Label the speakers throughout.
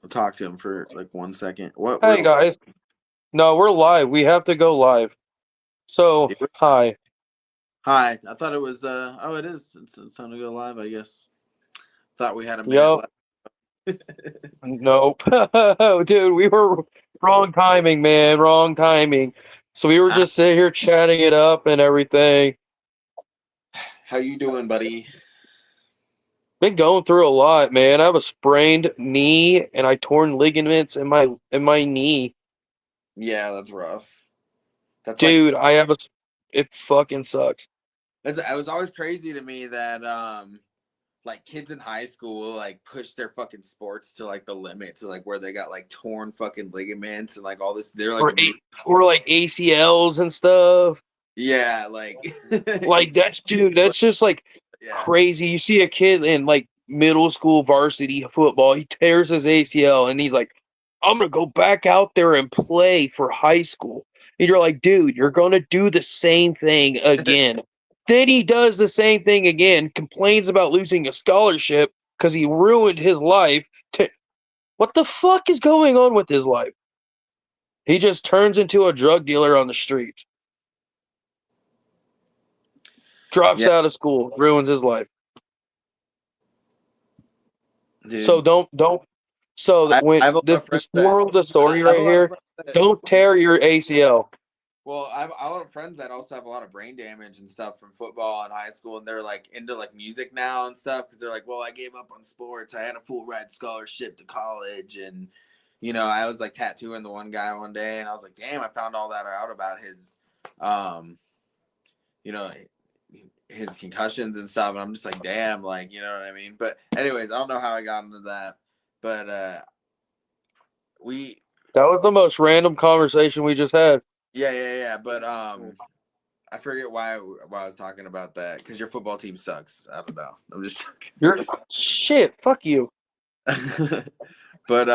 Speaker 1: talk to him for like 1 second. What
Speaker 2: Hey
Speaker 1: we're
Speaker 2: guys. No, we're live. We have to go live. So, hi.
Speaker 1: Hi. I thought it was oh, it is. It's time to go live, I guess. Thought we had a minute
Speaker 2: Yup.
Speaker 1: left.
Speaker 2: Nope. Dude, we were wrong timing, man. Wrong timing. So we were
Speaker 1: Ah,
Speaker 2: just sitting here chatting it up and everything.
Speaker 1: how you doing, buddy?
Speaker 2: Been going through a lot, man. I have a sprained knee and I torn ligaments in my knee.
Speaker 1: Yeah, that's rough. That's like
Speaker 2: Dude, it fucking sucks.
Speaker 1: that's it was always crazy to me that like kids in high school like push their fucking sports to like the limit to like where they got like torn fucking ligaments and like all this they're like
Speaker 2: Or or like ACLs and stuff.
Speaker 1: yeah, like
Speaker 2: Like that's just like
Speaker 1: yeah.
Speaker 2: crazy. You see a kid in like middle school varsity football, he tears his ACL and he's like, I'm gonna go back out there and play for high school. And you're like, dude, you're gonna do the same thing again. Then he does the same thing again, complains about losing a scholarship because he ruined his life. What the fuck is going on with his life? He just turns into a drug dealer on the streets, drops
Speaker 1: Yeah,
Speaker 2: out of school, ruins his life. So
Speaker 1: dude.
Speaker 2: don't. So that
Speaker 1: I
Speaker 2: when
Speaker 1: have a lot of friends
Speaker 2: this
Speaker 1: that
Speaker 2: moral of the story
Speaker 1: I have a
Speaker 2: right
Speaker 1: lot of
Speaker 2: here,
Speaker 1: friends that
Speaker 2: don't tear your ACL.
Speaker 1: well, I have a lot of friends that also have a lot of brain damage and stuff from football in high school, and they're like into like music now and stuff because they're like, well, I gave up on sports. I had a full ride scholarship to college, and I was like tattooing the one guy one day, and I was like, damn, I found all that out about his, um, you know, his concussions and stuff, and I'm just like, damn, like, you know what I mean? But anyways, I don't know how I got into that, but we,
Speaker 2: That was the most random conversation we just had.
Speaker 1: yeah, but I forget why I was talking about that because your football team sucks. I don't know. I'm just
Speaker 2: You're shit. Fuck you.
Speaker 1: joking. But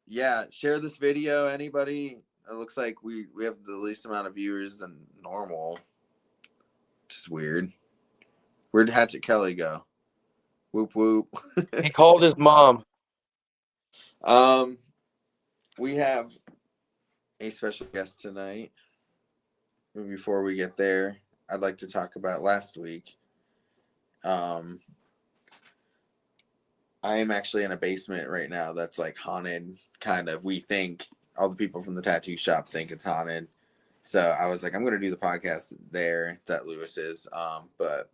Speaker 1: yeah, share this video. Anybody? It looks like we have the least amount of viewers than normal. Which is weird. Where'd Hatchet Kelly go? Whoop whoop.
Speaker 2: He called his mom.
Speaker 1: um, we have a special guest tonight. Before we get there, I'd like to talk about last week. Um, I am actually in a basement right now that's like haunted, kind of. We think all the people from the tattoo shop think it's haunted. So I was like, I'm gonna do the podcast there. It's at Lewis's. But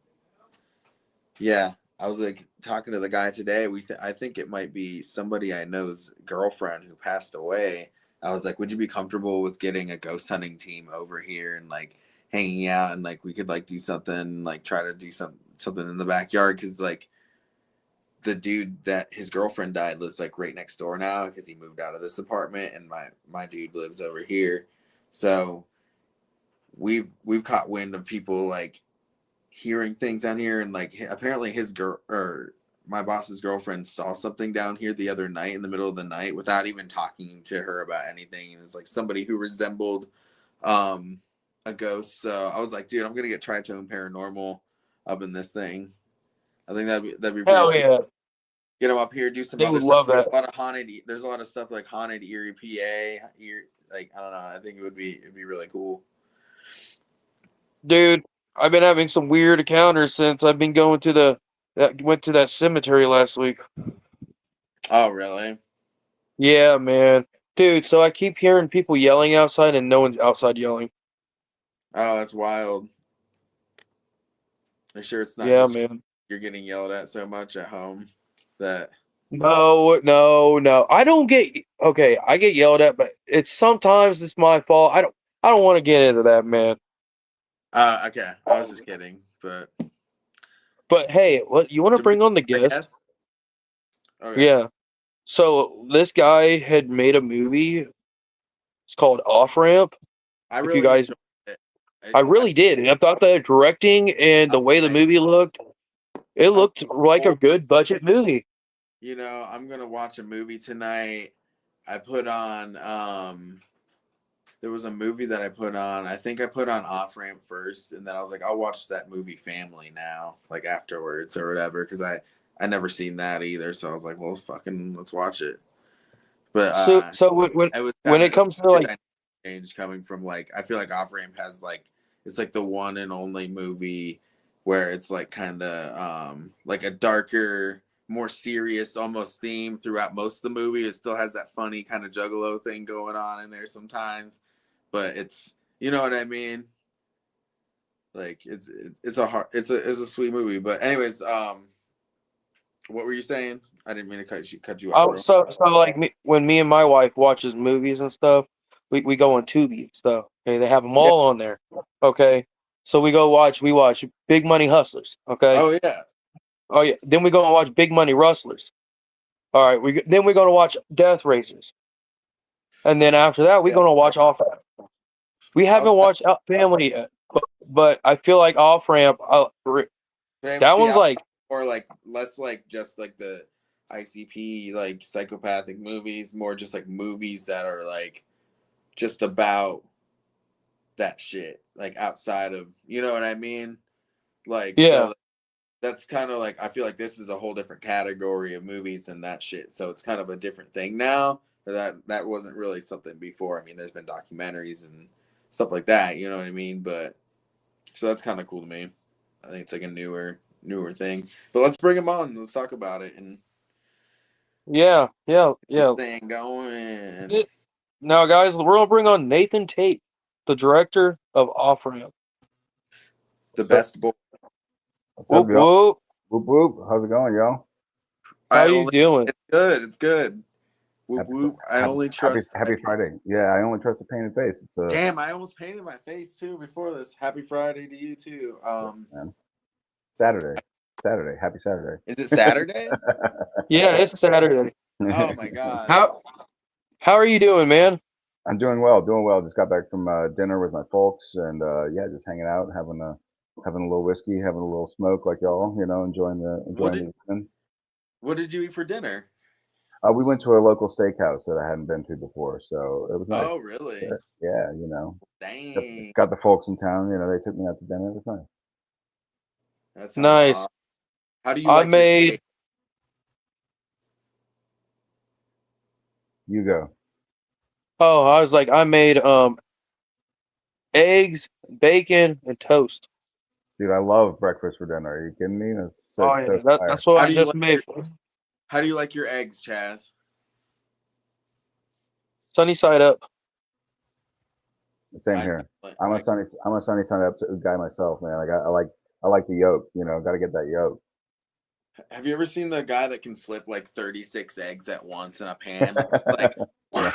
Speaker 1: yeah, I was like talking to the guy today. I think it might be somebody I know's girlfriend who passed away. I was like, would you be comfortable with getting a ghost hunting team over here and like hanging out and like we could like do something like try to do something in the backyard because like the dude that his girlfriend died lives like right next door now because he moved out of this apartment and my dude lives over here. So we've caught wind of people like hearing things down here and like apparently his girl or my boss's girlfriend saw something down here the other night in the middle of the night without even talking to her about anything. And it's like somebody who resembled um a ghost. So I was like, dude, I'm gonna get Tritone Paranormal up in this thing. I think that'd be pretty
Speaker 2: Hell
Speaker 1: sweet.
Speaker 2: yeah.
Speaker 1: Get them up here, do some
Speaker 2: They
Speaker 1: other
Speaker 2: would
Speaker 1: stuff.
Speaker 2: love
Speaker 1: There's
Speaker 2: that.
Speaker 1: a lot of haunted. There's a lot of stuff like haunted Erie, PA. Like I don't know. I think it'd be really cool.
Speaker 2: Dude, I've been having some weird encounters since I've been going to that cemetery last week.
Speaker 1: Oh really?
Speaker 2: Yeah, man. Dude, so I keep hearing people yelling outside and no one's outside yelling.
Speaker 1: Oh, that's wild. I'm sure it's not
Speaker 2: Yeah,
Speaker 1: just
Speaker 2: man.
Speaker 1: you're getting yelled at so much at home that.
Speaker 2: No, no, no. I don't get okay, I get yelled at, but it's my fault. I don't want to get into that, man.
Speaker 1: Okay. I was just kidding, but
Speaker 2: But hey, what you want to
Speaker 1: should we
Speaker 2: bring on the
Speaker 1: I
Speaker 2: guest?
Speaker 1: guess? Okay.
Speaker 2: Yeah. So this guy had made a movie. It's called Off Ramp.
Speaker 1: I
Speaker 2: If you
Speaker 1: really
Speaker 2: guys,
Speaker 1: enjoyed it.
Speaker 2: I really did. I thought the directing and
Speaker 1: I,
Speaker 2: the way the
Speaker 1: I,
Speaker 2: movie looked, it
Speaker 1: I was
Speaker 2: looked like a
Speaker 1: bored.
Speaker 2: good budget movie.
Speaker 1: I'm gonna watch a movie tonight. I put on there was a movie that I put on. I think I put on Off Ramp first, and then I was like, I'll watch that movie Family now, like afterwards or whatever, because I never seen that either. So I was like, well, fucking, let's watch it. But
Speaker 2: So
Speaker 1: it was
Speaker 2: when
Speaker 1: kind
Speaker 2: it
Speaker 1: of
Speaker 2: comes to
Speaker 1: a
Speaker 2: like,
Speaker 1: dynamic change coming from like I feel like Off Ramp has like it's like the one and only movie where it's like kind of like a darker, more serious almost theme throughout most of the movie. It still has that funny kind of juggalo thing going on in there sometimes, but it's you know what I mean. Like it's a hard it's a sweet movie. But anyways, what were you saying? I didn't mean to cut you off,
Speaker 2: oh,
Speaker 1: bro.
Speaker 2: so like when me and my wife watches movies and stuff, we go on Tubi and stuff. Okay, they have them
Speaker 1: Yeah.
Speaker 2: all on there. Okay, so we watch Big Money Hustlers. Okay,
Speaker 1: Oh yeah.
Speaker 2: oh yeah, then we go and watch Big Money Rustlers. All right, then we're gonna watch Death Racers, and then after that we're
Speaker 1: Yeah.
Speaker 2: gonna watch Off Ramp. We
Speaker 1: I was
Speaker 2: haven't watched Family yet, but I feel like Off Ramp. That
Speaker 1: see,
Speaker 2: one's like,
Speaker 1: or like less like just like the ICP like psychopathic movies, more just like movies that are like just about that shit, like outside of you know what I mean? Like
Speaker 2: yeah,
Speaker 1: so that's kind of like I feel like this is a whole different category of movies and that shit. So it's kind of a different thing now. That wasn't really something before. I mean, there's been documentaries and stuff like that, you know what I mean? But so that's kind of cool to me. I think it's like a newer thing. But let's bring him on. Let's talk about it and this
Speaker 2: yeah.
Speaker 1: thing going.
Speaker 2: It- Now, guys, we're gonna bring on Nathan Tate, the director of Off Ramp.
Speaker 1: The
Speaker 3: What's up?
Speaker 1: best boy.
Speaker 3: What's up,
Speaker 2: Whoop
Speaker 3: y'all?
Speaker 2: whoop.
Speaker 3: Whoop whoop. How's it going, y'all?
Speaker 2: How
Speaker 1: I
Speaker 2: you
Speaker 1: only
Speaker 2: doing?
Speaker 1: it's good. It's good. Whoop
Speaker 3: Happy,
Speaker 1: whoop. I only trust.
Speaker 3: happy Friday. Yeah, I only trust a painted face. It's
Speaker 1: Damn, I almost painted my face too before this. Happy Friday to you too.
Speaker 3: man. Saturday. Saturday. Happy Saturday.
Speaker 1: Is it Saturday?
Speaker 2: Yeah, it's Saturday.
Speaker 1: Oh my god.
Speaker 2: How are you doing, man?
Speaker 3: I'm doing well, doing well. Just got back from dinner with my folks, and yeah, just hanging out, having a little whiskey, having a little smoke, like y'all, enjoying
Speaker 1: What
Speaker 3: the
Speaker 1: did
Speaker 3: evening.
Speaker 1: what did you eat for dinner?
Speaker 3: We went to a local steakhouse that I hadn't been to before, so it was nice.
Speaker 1: Oh really?
Speaker 3: Yeah, got,
Speaker 1: Dang.
Speaker 3: got the folks in town. They took me out to dinner. It was nice.
Speaker 1: That sounds
Speaker 2: Nice.
Speaker 1: awesome. How do you
Speaker 2: I
Speaker 1: like your
Speaker 2: made
Speaker 1: steak?
Speaker 3: You go.
Speaker 2: oh, I was like I made eggs, bacon, and toast.
Speaker 3: Dude, I love breakfast for dinner. Are you kidding me? That's so
Speaker 2: Oh
Speaker 3: so
Speaker 2: yeah,
Speaker 3: fire.
Speaker 2: that's what
Speaker 1: How
Speaker 2: I
Speaker 1: do you
Speaker 2: just
Speaker 1: like
Speaker 2: made.
Speaker 1: your how do you like your eggs, Chaz?
Speaker 2: Sunny side up.
Speaker 3: Same
Speaker 1: I
Speaker 3: here.
Speaker 1: like
Speaker 3: I'm a sunny side up guy myself, man. Like I like the yolk. Got to get that yolk.
Speaker 1: have you ever seen the guy that can flip like 36 eggs at once in a pan? Like
Speaker 3: Yeah.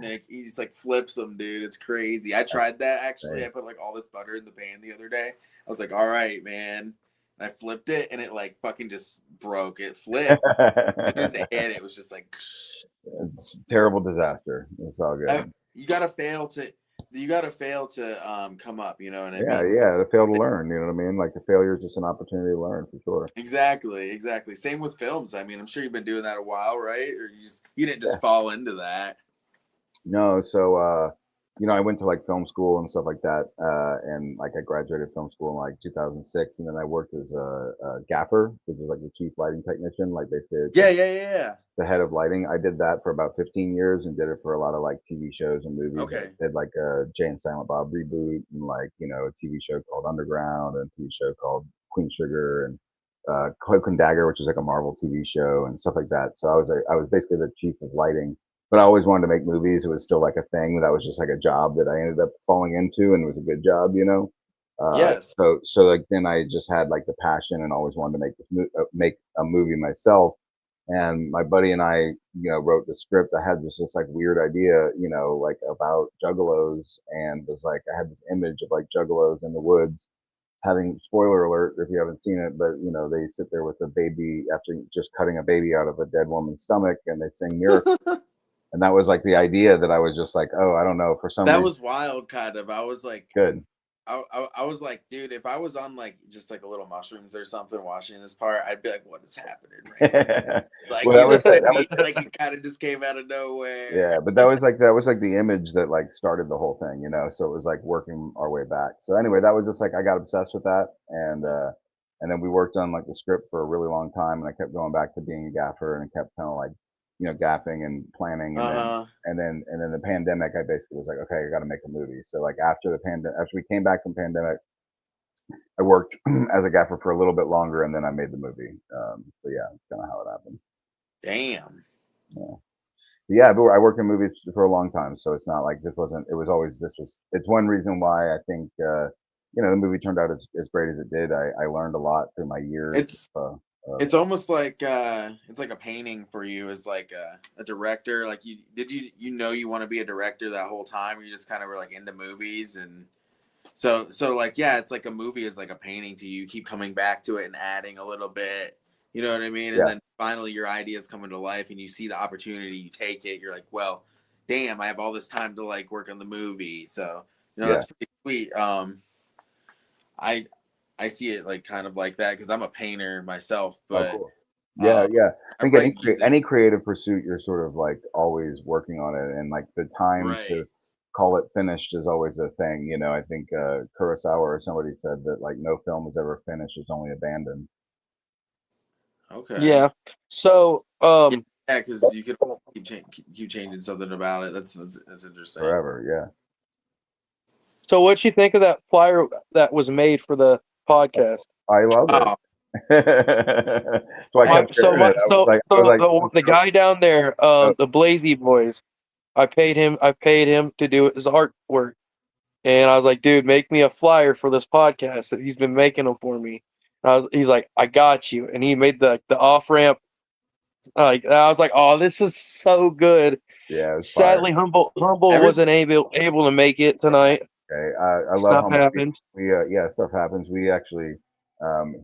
Speaker 1: and he's like flips them, dude. It's crazy. I tried that actually.
Speaker 3: Hey.
Speaker 1: I put like all this butter in the pan the other day. I was like, all right, man. And I flipped it and it like fucking just broke. It flipped. As soon as it hit, it was just like
Speaker 3: It's a terrible disaster. It's all good.
Speaker 1: you gotta fail to come up, you know what I
Speaker 3: Yeah,
Speaker 1: mean?
Speaker 3: yeah. To fail to learn, you know what I mean? Like the failure is just an opportunity to learn for sure.
Speaker 1: Exactly. Same with films. I mean, I'm sure you've been doing that a while, right? Or you didn't
Speaker 3: Yeah.
Speaker 1: just fall into that.
Speaker 3: No, so I went to like film school and stuff like that, and like I graduated film school in like 2006, and then I worked as a gaffer, which is like the chief lighting technician, like basically
Speaker 1: Yeah.
Speaker 3: the head of lighting. I did that for about 15 years and did it for a lot of like TV shows and movies. I
Speaker 1: Okay.
Speaker 3: did like a Jay and Silent Bob reboot and like, a TV show called Underground and a TV show called Queen Sugar and Cloak and Dagger, which is like a Marvel TV show and stuff like that. So I was basically the chief of lighting, but I always wanted to make movies. It was still like a thing that was just like a job that I ended up falling into and it was a good job.
Speaker 1: Yes.
Speaker 3: So like then I just had like the passion and always wanted to make a movie myself. And my buddy and I, wrote the script. I had this like weird idea, like about juggalos, and was like I had this image of like juggalos in the woods having, spoiler alert if you haven't seen it, but they sit there with a baby after just cutting a baby out of a dead woman's stomach, and they sing miracle. And that was like the idea that I was just like, oh, I don't know, for some
Speaker 1: That
Speaker 3: reason,
Speaker 1: was wild, kind of. I was like,
Speaker 3: good.
Speaker 1: I was like, dude, if I was on like just like a little mushrooms or something watching this part, I'd be like, what is happening right now? Like,
Speaker 3: Well,
Speaker 1: you know what I
Speaker 3: that
Speaker 1: mean?
Speaker 3: was
Speaker 1: Like, it kind of just came out of nowhere.
Speaker 3: yeah, but that was like the image that like started the whole thing. So it was like working our way back. So anyway, that was just like I got obsessed with that, and then we worked on like the script for a really long time, and I kept going back to being a gaffer, and kept kind of like gaffing and planning, and then
Speaker 1: Uh-huh.
Speaker 3: and then the pandemic, I basically was like, okay, I got to make a movie. So like after after we came back from pandemic, I worked as a gaffer for a little bit longer, and then I made the movie. So yeah, that's kind of how it happened.
Speaker 1: Damn.
Speaker 3: Yeah. Yeah, but I worked in movies for a long time, so it's not like this wasn't. It was always this was. It's one reason why I think the movie turned out as great as it did. I learned a lot through my years.
Speaker 1: It's
Speaker 3: Of
Speaker 1: it's almost like it's like a painting for you as like a director. Like you want to be a director that whole time, or you just kind of were like into movies, and so like yeah, it's like a movie is like a painting to you. You keep coming back to it and adding a little bit. You know what I mean? And
Speaker 3: yeah,
Speaker 1: then finally your ideas come into life and you see the opportunity, you take it, you're like, well, damn, I have all this time to like work on the movie. So,
Speaker 3: yeah.
Speaker 1: that's pretty sweet. I I see it like kind of like that because I'm a painter myself,
Speaker 3: Oh,
Speaker 1: but
Speaker 3: cool. Yeah, yeah. I
Speaker 1: I
Speaker 3: think
Speaker 1: write music.
Speaker 3: any creative pursuit, you're sort of like always working on it, and like the time to
Speaker 1: Right.
Speaker 3: call it finished is always a thing. I think Kurosawa or somebody said that like no film is ever finished; it's only abandoned
Speaker 1: Okay.
Speaker 2: Yeah. So,
Speaker 1: Yeah, because you could keep changing something about it. That's interesting.
Speaker 3: forever. Yeah.
Speaker 2: so what'd you think of that flyer that was made for the podcast?
Speaker 3: I love it.
Speaker 1: Oh,
Speaker 3: So I
Speaker 2: My
Speaker 3: kept
Speaker 2: so
Speaker 3: sharing
Speaker 2: my
Speaker 3: it. I was
Speaker 2: so
Speaker 3: like,
Speaker 2: so the guy down there,
Speaker 3: oh,
Speaker 2: the Blazy Boys, I paid him to do his artwork, and I was like, dude, make me a flyer for this podcast that he's been making them for me. He's like, I got you, and he made the off ramp. Like I was like, oh, this is so good.
Speaker 3: yeah, it was fire.
Speaker 2: Sadly, Humble
Speaker 1: every
Speaker 2: wasn't able to make it tonight.
Speaker 3: Okay, I love
Speaker 2: Stuff
Speaker 3: how much
Speaker 2: happened.
Speaker 3: yeah, stuff happens. We actually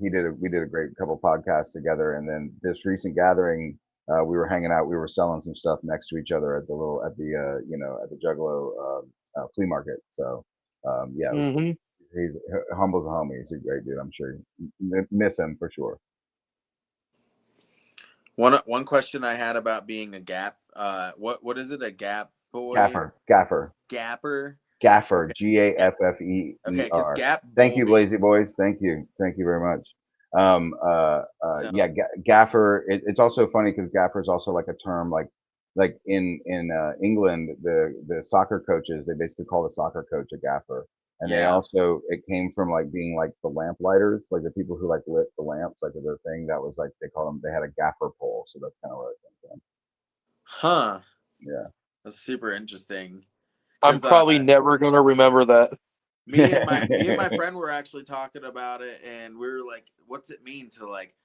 Speaker 3: we did a great couple podcasts together, and then this recent gathering, we were hanging out, we were selling some stuff next to each other at the at the Juggalo flea market. So yeah, it was
Speaker 2: Hmm.
Speaker 3: he's Humble's a homie. He's a great dude. I'm sure you miss him for sure.
Speaker 1: one question I had about being a gap. What is it? A gap boy?
Speaker 3: Gaffer.
Speaker 1: Gapper?
Speaker 3: Gaffer,
Speaker 1: Okay. Okay, because
Speaker 3: Gaffeer.
Speaker 1: Gap
Speaker 3: Thank you,
Speaker 1: Boy.
Speaker 3: Lazy Boys. Thank you very much.
Speaker 1: So
Speaker 3: Yeah, Gaffer. It's also funny because Gaffer is also like a term like in England, the soccer coaches, they basically call the soccer coach a gaffer, and they
Speaker 1: yeah.
Speaker 3: also, it came from like being like the lamp lighters, like the people who like lit the lamps, like their thing that was like they call them, they had a gaffer pole, so that's kind of where it came from.
Speaker 1: Huh.
Speaker 3: Yeah.
Speaker 1: That's super interesting.
Speaker 2: I'm
Speaker 1: Because
Speaker 2: probably never gonna remember that.
Speaker 1: me and my friend were actually talking about it, and we were like, "What's it mean to like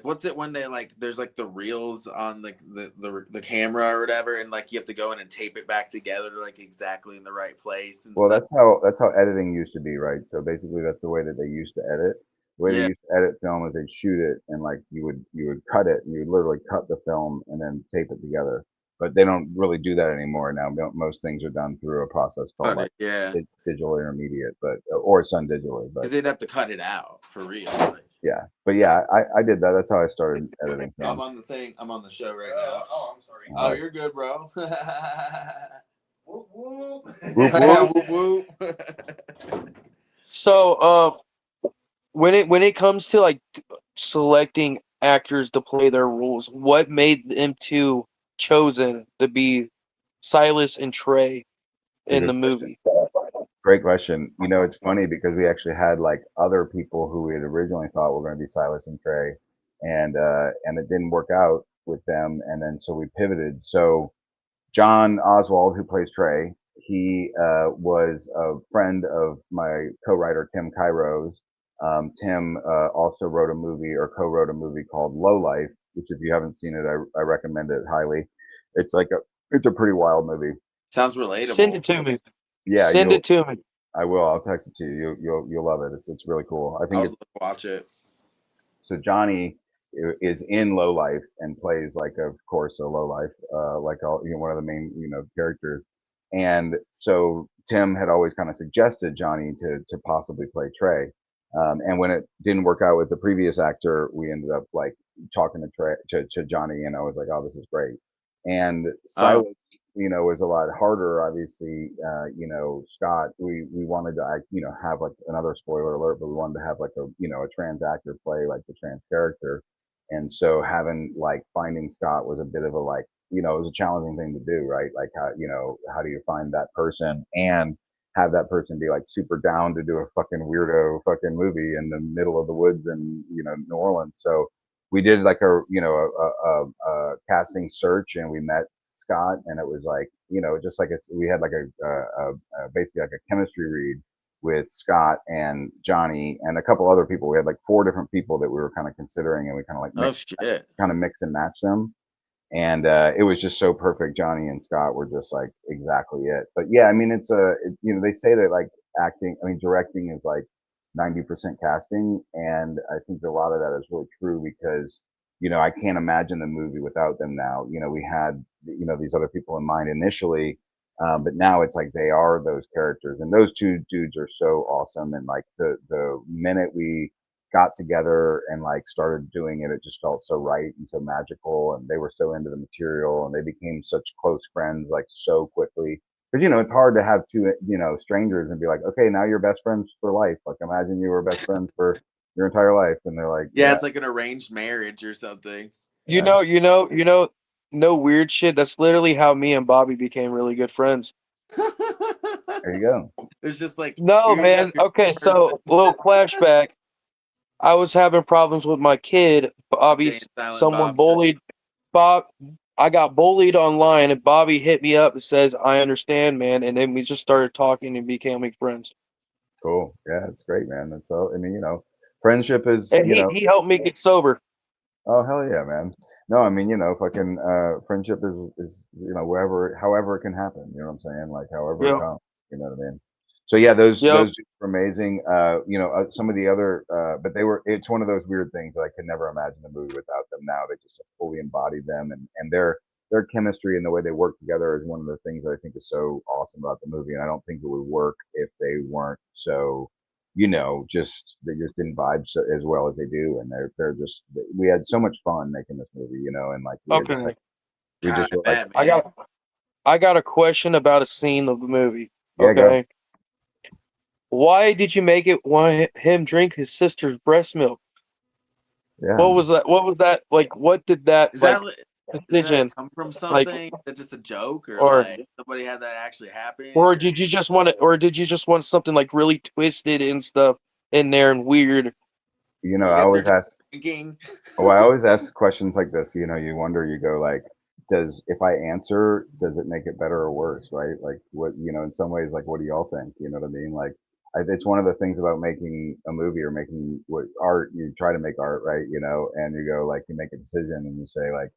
Speaker 1: what's it when they like there's like the reels on like the camera or whatever, and like you have to go in and tape it back together to like exactly in the right place and
Speaker 3: Well,
Speaker 1: stuff."
Speaker 3: that's how editing used to be, right? So basically, that's the way that they used to edit. The way they
Speaker 1: Yeah.
Speaker 3: used to edit film is they'd shoot it, and like you would cut it, and you would literally cut the film and then tape it together. But they don't really do that anymore now. Most things are done through a process called
Speaker 1: Cut
Speaker 3: like
Speaker 1: it. Yeah.
Speaker 3: digital intermediate, but or it's done digitally. But
Speaker 1: Because they'd have to cut it out for real. Like,
Speaker 3: yeah, I did that. That's how I started editing
Speaker 1: I'm
Speaker 3: film.
Speaker 1: on the thing. I'm on the show right now.
Speaker 4: Oh, I'm sorry.
Speaker 1: Oh,
Speaker 3: Uh,
Speaker 1: you're good, bro.
Speaker 4: Whoop, whoop.
Speaker 3: whoop whoop.
Speaker 1: Whoop, whoop.
Speaker 2: So, when it comes to like selecting actors to play their roles, what made them two chosen to be Silas and Trey
Speaker 3: It's a
Speaker 2: in
Speaker 3: good
Speaker 2: the
Speaker 3: question.
Speaker 2: movie?
Speaker 3: Great question. It's funny because we actually had like other people who we had originally thought were going to be Silas and Trey, and it didn't work out with them, and then so we pivoted. So John Oswald, who plays Trey, he was a friend of my co-writer Tim Kairos. Tim also wrote a movie or co-wrote a movie called Low Life, which if you haven't seen it, I recommend it highly. It's a pretty wild movie.
Speaker 1: Sounds
Speaker 2: Send
Speaker 1: relatable.
Speaker 2: it to me.
Speaker 3: Yeah,
Speaker 2: Send it to me.
Speaker 3: I will. I'll text it to you. You'll love it. It's really cool. I
Speaker 1: I
Speaker 3: think
Speaker 1: would watch it.
Speaker 3: so. Johnny is in Low Life and plays like, of course, a low life, like all one of the main characters. And so Tim had always kind of suggested Johnny to possibly play Trey. And when it didn't work out with the previous actor, we ended up like talking to Trey to Johnny, and I was like, oh, this is great. And
Speaker 1: Oh,
Speaker 3: Silas, was a lot harder. Obviously, Scott, we wanted to, have like another spoiler alert, but we wanted to have like a trans actor play like the trans character. And so having like finding Scott was a bit of a like you know, it was a challenging thing to do, right? Like how, you know, how do you find that person and have that person be like super down to do a fucking weirdo fucking movie in the middle of the woods in, you know, New Orleans. So we did like a, you know, a casting search, and we met Scott, and it was like, you know, just like we had like basically like a chemistry read with Scott and Johnny and a couple other people. We had like 4 different people that we were kind of considering, and we kind of like
Speaker 1: Oh shit.
Speaker 3: mix and match them. And it was just so perfect. Johnny and Scott were just like exactly it. But yeah, I mean, you know, they say that like acting, I mean, directing is like 90% casting, and I think a lot of that is really true because, you know, I can't imagine the movie without them now. You know, we had, you know, these other people in mind initially, but now it's like they are those characters, and those 2 dudes are so awesome. And like the minute we got together and like started doing it, it just felt so right and so magical, and they were so into the material, and they became such close friends like so quickly. Because, you know, it's hard to have 2, you know, strangers and be like, okay, now you're best friends for life. Like imagine you were best friends for your entire life, and they're like,
Speaker 1: Yeah, it's like an arranged marriage or something.
Speaker 2: You know, weird shit. That's literally how me and Bobby became really good friends.
Speaker 3: there you go.
Speaker 1: It's just like
Speaker 2: No,
Speaker 1: here you
Speaker 2: man.
Speaker 1: have your
Speaker 2: Okay,
Speaker 1: person,
Speaker 2: so little flashback. I was having problems with my kid. Bobby,
Speaker 1: Jay and Silent
Speaker 2: someone
Speaker 1: Bob.
Speaker 2: bullied Bob. I got bullied online, and Bobby hit me up and says, "I understand, man." And then we just started talking and becoming friends.
Speaker 3: Cool. Yeah, it's great, man. That's all. I mean, you know, friendship is,
Speaker 2: And
Speaker 3: you know,
Speaker 2: he helped me get sober.
Speaker 3: oh hell yeah, man. No, I mean, you know, fucking friendship is, you know, however it can happen, you know what I'm saying? Like however it
Speaker 2: Yeah.
Speaker 3: comes, you know what I mean? So yeah, those
Speaker 2: Yep.
Speaker 3: dudes were amazing. You know, some of the other but it's one of those weird things that I could never imagine the movie without them now. They just fully embodied them, and their chemistry and the way they work together is one of the things that I think is so awesome about the movie. And I don't think it would work if they weren't so, you know, just they just didn't vibe so, as well as they do, and they're just we had so much fun making this movie, you know, and like we had just
Speaker 2: Okay.
Speaker 3: like we
Speaker 1: God,
Speaker 3: just
Speaker 1: I
Speaker 3: were like,
Speaker 1: bet,
Speaker 2: I
Speaker 1: man.
Speaker 2: got a question about a scene of the movie.
Speaker 3: yeah, go.
Speaker 2: Okay. Why did you make it want him drink his sister's breast milk?
Speaker 3: Yeah.
Speaker 2: What was that? What was that like? What did that
Speaker 1: Is
Speaker 2: like
Speaker 1: that
Speaker 2: decision
Speaker 1: come from
Speaker 2: like?
Speaker 1: something? Is that just a joke, or
Speaker 2: Or
Speaker 1: like somebody had that actually happen?
Speaker 2: or did you just want it? Or did you just want something like really twisted and stuff in there and weird?
Speaker 3: You know,
Speaker 1: You
Speaker 3: I
Speaker 1: guys are
Speaker 3: always
Speaker 1: just
Speaker 3: ask
Speaker 1: thinking.
Speaker 3: well, I always ask questions like this, you know, you wonder, you go like, does if I answer, does it make it better or worse, right? Like what, you know, in some ways, like what do y'all think? You know what I mean? Like it's one of the things about making a movie or making what art, you try to make art, right? You know, and you go like, you make a decision and you say like,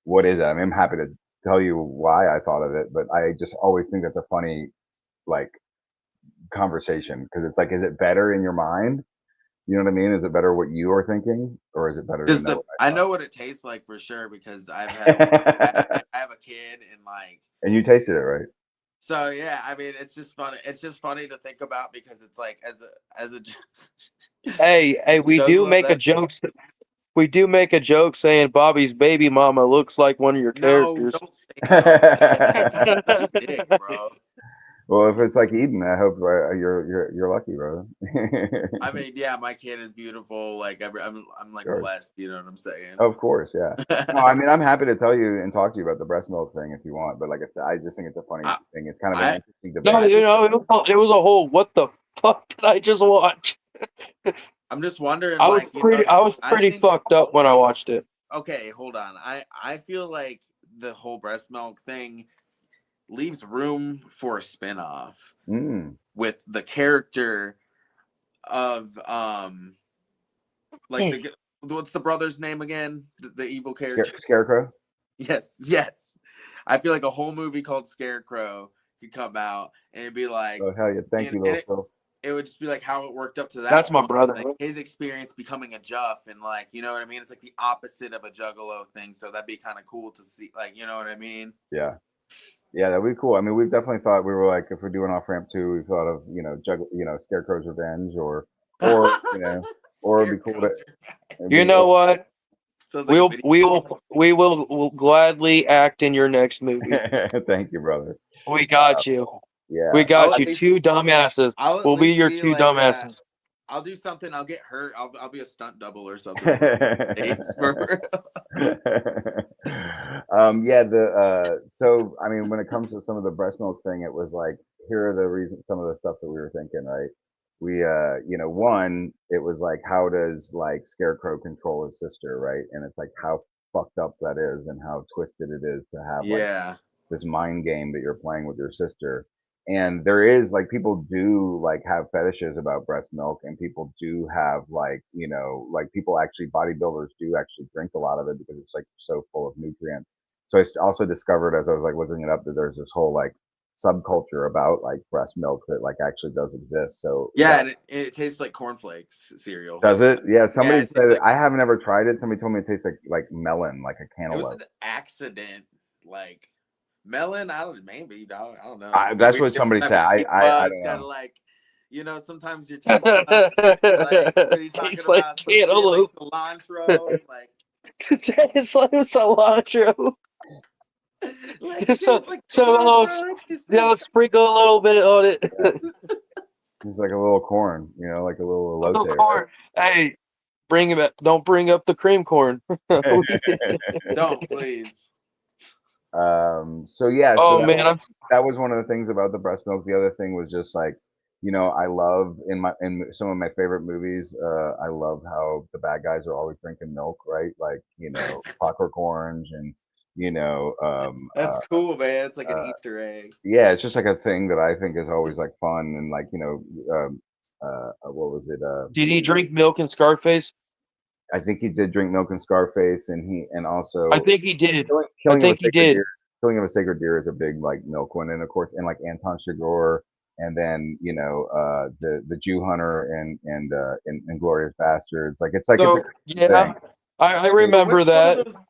Speaker 3: what is it? I mean, I'm happy to tell you why I thought of it, but I just always think that's a funny like conversation because it's like, is it better in your mind? You know what I mean? Is it better what you are thinking, or is it better to
Speaker 1: Because
Speaker 3: know what
Speaker 1: I
Speaker 3: I
Speaker 1: know what it tastes like for sure. Because I've had
Speaker 3: thought?
Speaker 1: I have a kid, and like,
Speaker 3: And you tasted it, right?
Speaker 1: so yeah. I mean, it's just funny. It's just funny to think about because it's like as a
Speaker 2: Hey, we do
Speaker 1: juggalo
Speaker 2: make a
Speaker 1: that.
Speaker 2: joke. We do make a joke saying Bobby's baby mama looks like one of your
Speaker 1: No,
Speaker 2: characters.
Speaker 1: don't say that on podcast. That's such a dick, bro.
Speaker 3: Well, if it's like Eden, I hope you're lucky, brother.
Speaker 1: I mean, yeah, my kid is beautiful. Like I'm like
Speaker 3: Sure.
Speaker 1: blessed. You know what I'm saying?
Speaker 3: Of course, yeah. No, I mean, I'm happy to tell you and talk to you about the breast milk thing if you want, but like it's, I just think it's a funny
Speaker 1: I,
Speaker 3: thing. It's kind of an
Speaker 1: I
Speaker 3: interesting
Speaker 2: No,
Speaker 3: debate.
Speaker 2: you know, it was a whole what the fuck did I just watch?
Speaker 1: I'm just wondering, like, you know,
Speaker 2: I was
Speaker 1: I
Speaker 2: pretty
Speaker 1: think
Speaker 2: fucked up when I watched it.
Speaker 1: okay, hold on. I feel like the whole breast milk thing leaves room for a spinoff
Speaker 3: Mm.
Speaker 1: with the character of like the what's the brother's name again? The evil character.
Speaker 3: Scarecrow.
Speaker 1: Yes. I feel like a whole movie called Scarecrow could come out and it'd be like,
Speaker 3: Oh hell yeah! Thank you, little stuff.
Speaker 1: it would just be like how it worked up to that
Speaker 2: That's my
Speaker 1: point,
Speaker 2: brother.
Speaker 1: like his experience becoming a Juff, and like, you know what I mean? It's like the opposite of a Juggalo thing, so that'd be kind of cool to see, like, you know what I mean?
Speaker 3: Yeah. Yeah, that'd be cool. I mean, we've definitely thought, we were like, if we're doing Off Ramp 2, we thought of, you know, Scarecrow's Revenge, or you know, or it'd be cool to.
Speaker 1: Scarecrows are-
Speaker 2: You know what?
Speaker 1: Sounds like a video.
Speaker 2: We'll gladly act in your next movie.
Speaker 3: Thank you, brother.
Speaker 2: We got you.
Speaker 3: Yeah,
Speaker 2: We got
Speaker 1: I'll
Speaker 2: you,
Speaker 1: at least-
Speaker 2: two dumbasses.
Speaker 1: I'll at
Speaker 2: We'll be
Speaker 1: least
Speaker 2: your
Speaker 1: be
Speaker 2: two
Speaker 1: like
Speaker 2: dumbasses.
Speaker 1: I'll do something. I'll get hurt. I'll be a stunt double or something. For
Speaker 3: Yeah, so I mean, when it comes to some of the breast milk thing, it was like, here are the reasons, some of the stuff that we were thinking, right? We one, it was like, how does like Scarecrow control his sister, right? And it's like how fucked up that is and how twisted it is to have like
Speaker 1: yeah.
Speaker 3: this mind game that you're playing with your sister. And there is like, people do like have fetishes about breast milk, and people do have like, like people actually, bodybuilders do actually drink a lot of it because it's like so full of nutrients. So I also discovered, as I was like looking it up, that there's this whole like subculture about like breast milk that like actually does exist. So
Speaker 1: Yeah,
Speaker 3: that,
Speaker 1: and it tastes like cornflakes cereal.
Speaker 3: does it? Yeah, somebody
Speaker 1: it tastes
Speaker 3: said it.
Speaker 1: like-
Speaker 3: I haven't ever tried it. Somebody told me it tastes like melon, like a
Speaker 1: It was
Speaker 3: cantaloupe.
Speaker 1: an accident. Like melon, I don't know.
Speaker 3: That's what somebody said. I
Speaker 1: It's
Speaker 3: don't
Speaker 1: kind
Speaker 3: know.
Speaker 1: of like, sometimes your taste buds, like what are you talking
Speaker 2: Tastes like
Speaker 1: about? Some shit like
Speaker 2: cantaloupe.
Speaker 1: cilantro, like
Speaker 2: It's like cilantro.
Speaker 1: like it
Speaker 2: So,
Speaker 1: tastes like
Speaker 2: so
Speaker 1: cilantro.
Speaker 2: I'll sprinkle a little bit on it.
Speaker 3: It's like a little corn, like a little
Speaker 2: Little
Speaker 3: elote.
Speaker 2: corn. Hey, bring him up. Don't bring up the cream corn.
Speaker 1: Don't please.
Speaker 3: So yeah,
Speaker 2: Oh
Speaker 3: so
Speaker 2: man,
Speaker 3: that was one of the things about the breast milk. The other thing was just like, I love in some of my favorite movies, I love how the bad guys are always drinking milk, right? Like, Clockwork Orange and
Speaker 1: That's cool, man. It's like an
Speaker 3: uh,
Speaker 1: Easter egg.
Speaker 3: yeah, it's just like a thing that I think is always like fun and like, what was it?
Speaker 2: did he drink milk in Scarface?
Speaker 3: I think he did drink milk in Scarface, and also
Speaker 2: I think he did.
Speaker 3: Killing of a
Speaker 2: think he
Speaker 3: Sacred
Speaker 2: did.
Speaker 3: Deer. Killing of a Sacred Deer is a big like milk one, and of course, and like Anton Chigurh, and then the Jew Hunter and Glorious Bastards. Like it's like it's a
Speaker 1: So
Speaker 2: Yeah,
Speaker 3: thing.
Speaker 2: I
Speaker 1: So
Speaker 2: remember
Speaker 1: which one of
Speaker 2: that.
Speaker 1: those?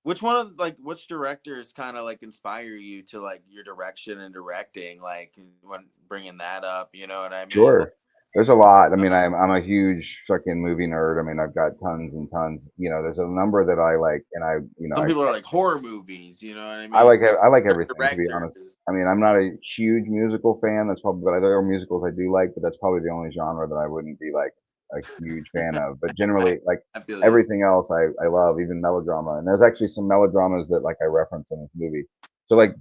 Speaker 1: Which one of which directors kind of like inspire you to like your direction and directing, like when bringing that up? You know what I mean?
Speaker 3: Sure. There's a lot. I mean, I'm a huge fucking movie nerd. I mean, I've got tons and tons. There's a number that I like, and
Speaker 1: Some
Speaker 3: I
Speaker 1: people are like horror movies. You know what I mean?
Speaker 3: I like everything, to be honest.
Speaker 1: Directors.
Speaker 3: I mean, I'm not a huge musical fan. That's probably, but there are musicals I do like, but that's probably the only genre that I wouldn't be like a huge fan of. But generally, like
Speaker 1: I feel you.
Speaker 3: everything else, I love, even melodrama. And there's actually some melodramas that like I reference in this movie. So like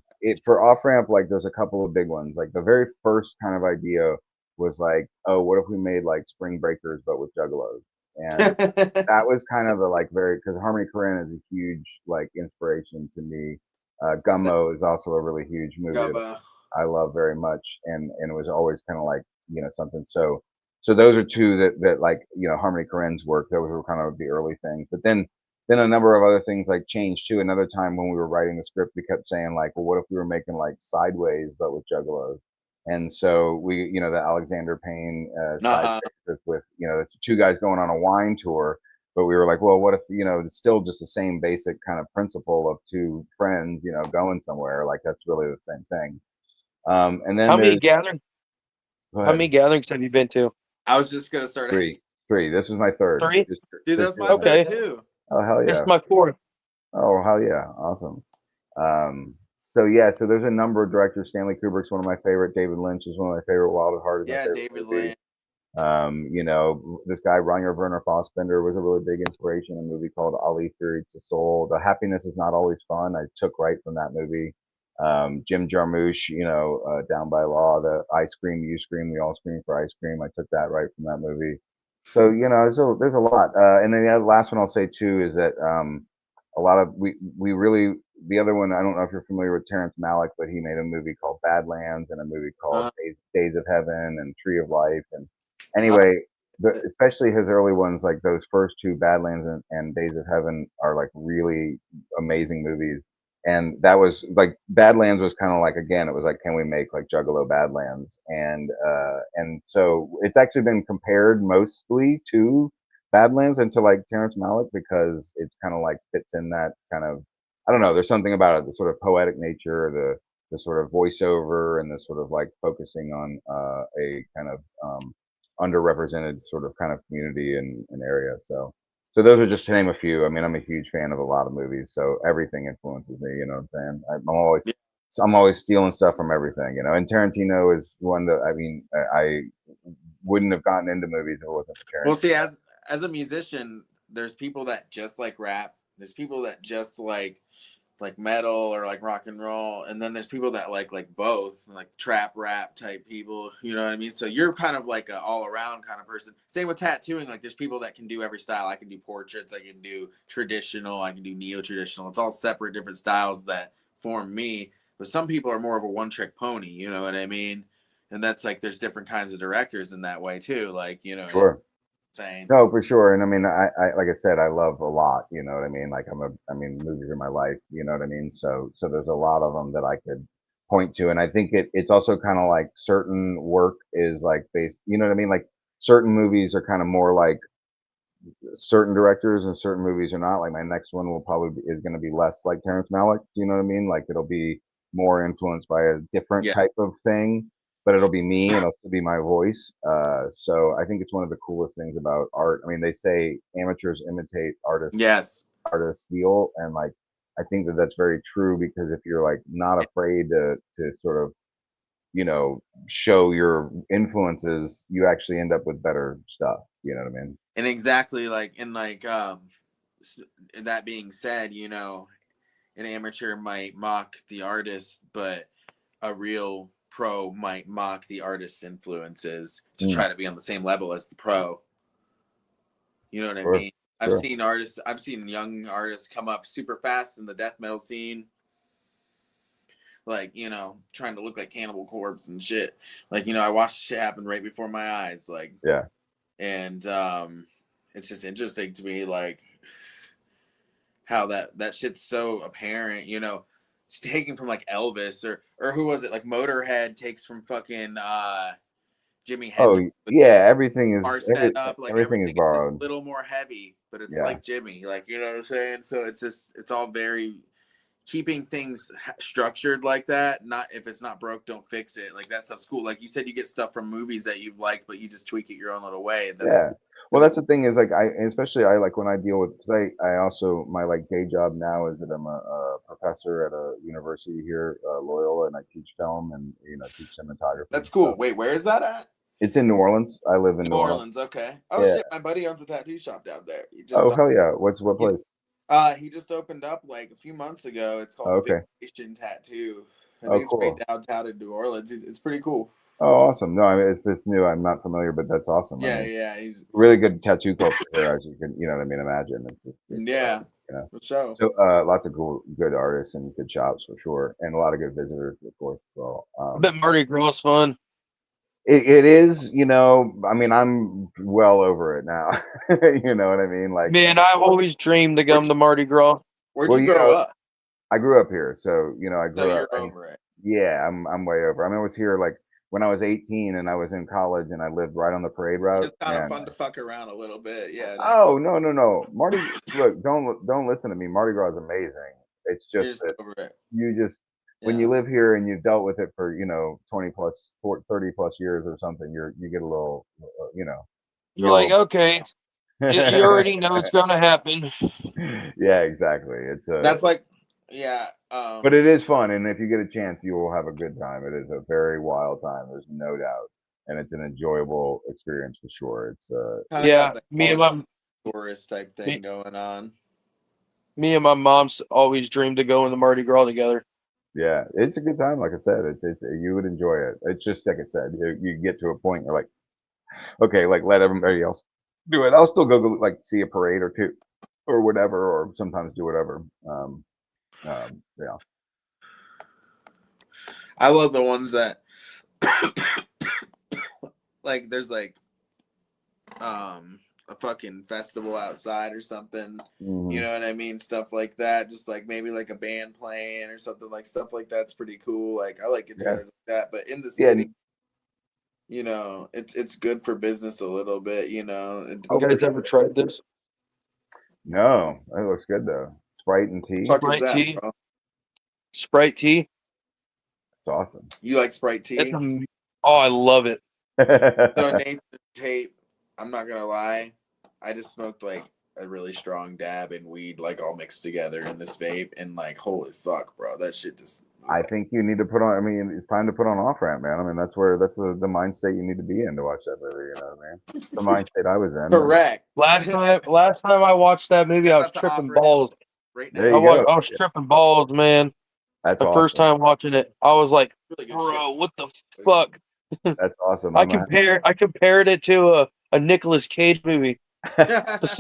Speaker 3: for Off Ramp, like there's a couple of big ones. Like the very first kind of idea was like, oh, what if we made like Spring Breakers but with juggalos? And that was kind of a like very, because Harmony Korine is a huge like inspiration to me. Gummo is also a really huge movie that
Speaker 1: Gummo.
Speaker 3: I love very much, and it was always kind of like something. So those are two that like Harmony Korine's work. Those were kind of the early things, but then a number of other things like changed too. Another time when we were writing the script, we kept saying like, well, what if we were making like Sideways but with juggalos? And so we, the Alexander Payne
Speaker 1: Uh-huh.
Speaker 3: with the two guys going on a wine tour. But we were like, well, what if it's still just the same basic kind of principle of two friends, going somewhere? Like that's really the same thing. And then
Speaker 2: How many
Speaker 3: there's
Speaker 2: gatherings?
Speaker 3: go
Speaker 2: How
Speaker 3: ahead.
Speaker 2: many gatherings have you been to?
Speaker 1: I was just gonna start.
Speaker 3: Three. This is my third.
Speaker 2: Three?
Speaker 1: Dude, that's my
Speaker 2: Okay.
Speaker 1: third too.
Speaker 3: Oh hell
Speaker 2: This
Speaker 3: yeah!
Speaker 2: is my fourth.
Speaker 3: Oh hell yeah! Awesome. So yeah, so there's a number of directors. Stanley Kubrick's one of my favorite. David Lynch is one of my favorite. Wild at Heart is my
Speaker 1: Yeah,
Speaker 3: favorite
Speaker 1: David
Speaker 3: movie.
Speaker 1: Lynch.
Speaker 3: This guy Rainer Werner Fassbender was a really big inspiration. A movie called Ali Fear Eats the Soul. The Happiness is Not Always Fun, I took right from that movie. Jim Jarmusch, Down by Law, the I Scream, You Scream, We All Scream for Ice Cream. I took that right from that movie. So there's a lot. And then the last one I'll say too is that a lot of we really, the other one, I don't know if you're familiar with Terrence Malick, but he made a movie called Badlands and a movie called Days of Heaven and Tree of Life. And anyway, especially his early ones, like those first two, Badlands and Days of Heaven, are like really amazing movies. And that was like, Badlands was kind of like, again, it was like, can we make like Juggalo Badlands? And so it's actually been compared mostly to Badlands and to like Terrence Malick, because it's kind of like fits in that kind of, I don't know, there's something about it, the sort of poetic nature, the sort of voiceover, and the sort of like focusing on a kind of underrepresented sort of kind of community and area. So those are just to name a few. I mean, I'm a huge fan of a lot of movies, so everything influences me. You know what I'm saying? I'm always stealing stuff from everything. And Tarantino is one that, I mean, I wouldn't have gotten into movies if it wasn't for Terrence.
Speaker 1: Well, see, as a musician, there's people that just like rap. There's people that just like metal or like rock and roll, and then there's people that like both, like trap rap type people. You know what I mean? So you're kind of like a all around kind of person. Same with tattooing. Like there's people that can do every style. I can do portraits. I can do traditional. I can do neo traditional. It's all separate different styles that form me. But some people are more of a one trick pony. You know what I mean? And that's like there's different kinds of directors in that way too. Like
Speaker 3: Sure.
Speaker 1: saying
Speaker 3: No, for sure. And I mean, I like I said, I love a lot. You know what I mean? Like movies are my life. You know what I mean? So there's a lot of them that I could point to, and I think it's also kind of like certain work is like based. You know what I mean? Like certain movies are kind of more like certain directors, and certain movies are not. Like my next one will probably is going to be less like Terrence Malick. Do you know what I mean? Like it'll be more influenced by a different
Speaker 1: Yeah.
Speaker 3: type of thing, but it'll be me and it'll still be my voice. So I think it's one of the coolest things about art. I mean, they say amateurs imitate artists,
Speaker 1: yes.
Speaker 3: artists steal, and like I think that that's very true, because if you're like not afraid to sort of show your influences, you actually end up with better stuff. You know what I mean?
Speaker 1: And exactly that being said, an amateur might mock the artist, but a real pro might mock the artist's influences to try to be on the same level as the pro. You know what I mean? I've seen young artists come up super fast in the death metal scene, like, trying to look like Cannibal Corpse and shit. Like, I watched shit happen right before my eyes. Like,
Speaker 3: yeah.
Speaker 1: And it's just interesting to me, like, how that shit's so apparent, it's taken from like Elvis or who was it, like Motorhead takes from fucking Jimi Hendrix.
Speaker 3: Oh yeah, everything is
Speaker 1: Like
Speaker 3: everything is
Speaker 1: is
Speaker 3: borrowed.
Speaker 1: a little more heavy, but it's
Speaker 3: Yeah.
Speaker 1: like Jimmy, like, you know what I'm saying? So it's all very keeping things structured like that. Not if it's not broke, don't fix it. Like that stuff's cool. Like you said, you get stuff from movies that you've liked, but you just tweak it your own little way. And that's
Speaker 3: Yeah. Well, that's the thing is like especially I like when I deal with, because I also my like day job now is that I'm a professor at a university here, Loyola, and I teach film and teach cinematography.
Speaker 1: That's cool. Wait, where is that at?
Speaker 3: It's in New Orleans. I live in
Speaker 1: New Orleans. Okay. Oh
Speaker 3: Yeah.
Speaker 1: shit, my buddy owns a tattoo shop down there.
Speaker 3: Oh hell yeah! What place?
Speaker 1: He just opened up like a few months ago. It's called
Speaker 3: Okay.
Speaker 1: Vacation Tattoo. I think it's
Speaker 3: cool.
Speaker 1: right downtown in New Orleans. It's pretty cool.
Speaker 3: Oh, awesome. No, I mean, it's new. I'm not familiar, but that's awesome.
Speaker 1: Yeah,
Speaker 3: I mean,
Speaker 1: yeah. He's
Speaker 3: really good tattoo culture here, as you can, what I mean, imagine.
Speaker 1: yeah, for sure.
Speaker 3: So, lots of good artists and good shops for sure, and a lot of good visitors, of course, as well.
Speaker 2: I bet Mardi Gras is fun.
Speaker 3: It is, I mean, I'm well over it now. You know what I mean? Like,
Speaker 2: man, I've always dreamed to come to Mardi Gras.
Speaker 1: Where'd you grow up?
Speaker 3: I grew up here, so I grew up.
Speaker 1: You're over it.
Speaker 3: Yeah, I'm way over. I mean, I was here like when I was 18 and I was in college and I lived right on the parade route.
Speaker 1: It's kind of fun to fuck around a little bit, yeah.
Speaker 3: Oh no, Mardi. Look, don't listen to me. Mardi Gras is amazing. It's just that
Speaker 1: over it.
Speaker 3: You just when you live here and you've dealt with it for 20 plus 30 plus years or something, you get a little
Speaker 2: You're like, okay, you already know it's gonna happen.
Speaker 3: Yeah, exactly. It's
Speaker 1: that's like, yeah.
Speaker 3: But it is fun, and if you get a chance, you will have a good time. It is a very wild time. There's no doubt, and it's an enjoyable experience for sure. It's
Speaker 2: yeah, me and my
Speaker 1: tourist type thing going on.
Speaker 2: Me and my mom's always dreamed to go in the Mardi Gras together.
Speaker 3: Yeah, it's a good time. Like I said, it's you would enjoy it. It's just like I said, you get to a point you're like, okay, like let everybody else do it. I'll still go like see a parade or two, or whatever, or sometimes do whatever. Yeah.
Speaker 1: I love the ones that like there's like a fucking festival outside or something.
Speaker 3: Mm-hmm.
Speaker 1: You know what I mean? Stuff like that. Just like maybe like a band playing or something, like stuff like that's pretty cool. Like I like guitars like that. But in the city, it's good for business a little bit,
Speaker 2: You guys ever tried this?
Speaker 3: No, it looks good though. Sprite and tea.
Speaker 2: Sprite tea. Bro? Sprite tea.
Speaker 3: It's awesome.
Speaker 1: You like Sprite tea?
Speaker 2: Oh, I love it.
Speaker 1: So Nathan Tate, I'm not gonna lie, I just smoked like a really strong dab and weed like all mixed together in this vape, and like holy fuck, bro, that shit just.
Speaker 3: I think you need to put on. I mean, it's time to put on Off Ramp, man. I mean, that's the mind state you need to be in to watch that movie. You know what I mean? The mind state I was in.
Speaker 1: Correct.
Speaker 2: Last time I watched that movie, I was
Speaker 1: Shout out to
Speaker 2: tripping
Speaker 1: Off-Ramp
Speaker 2: balls.
Speaker 1: right
Speaker 3: There
Speaker 1: now.
Speaker 3: you go.
Speaker 2: I was tripping balls, man.
Speaker 3: That's
Speaker 2: The
Speaker 3: awesome.
Speaker 2: first time watching it, I was like,
Speaker 1: Really good
Speaker 2: bro,
Speaker 1: shit.
Speaker 2: what the fuck?
Speaker 3: That's awesome.
Speaker 2: I compared it to a Nicolas Cage movie.
Speaker 3: That's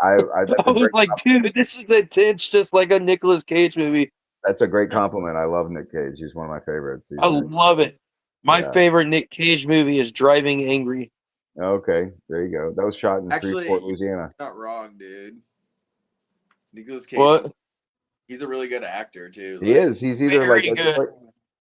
Speaker 2: I
Speaker 3: a
Speaker 2: was
Speaker 3: great
Speaker 2: like, dude, this is intense, just like a Nicolas Cage movie.
Speaker 3: that's a great compliment. I love Nick Cage. He's one of my favorites.
Speaker 2: I love it. My
Speaker 3: Yeah.
Speaker 2: favorite Nick Cage movie is Driving Angry.
Speaker 3: Okay, there you go. That was shot in
Speaker 1: Actually,
Speaker 3: Freeport, Louisiana.
Speaker 1: Not wrong, dude. Nicolas Cage.
Speaker 2: What?
Speaker 1: He's a really good actor too.
Speaker 3: He is. He's either
Speaker 2: Very
Speaker 3: like
Speaker 2: good.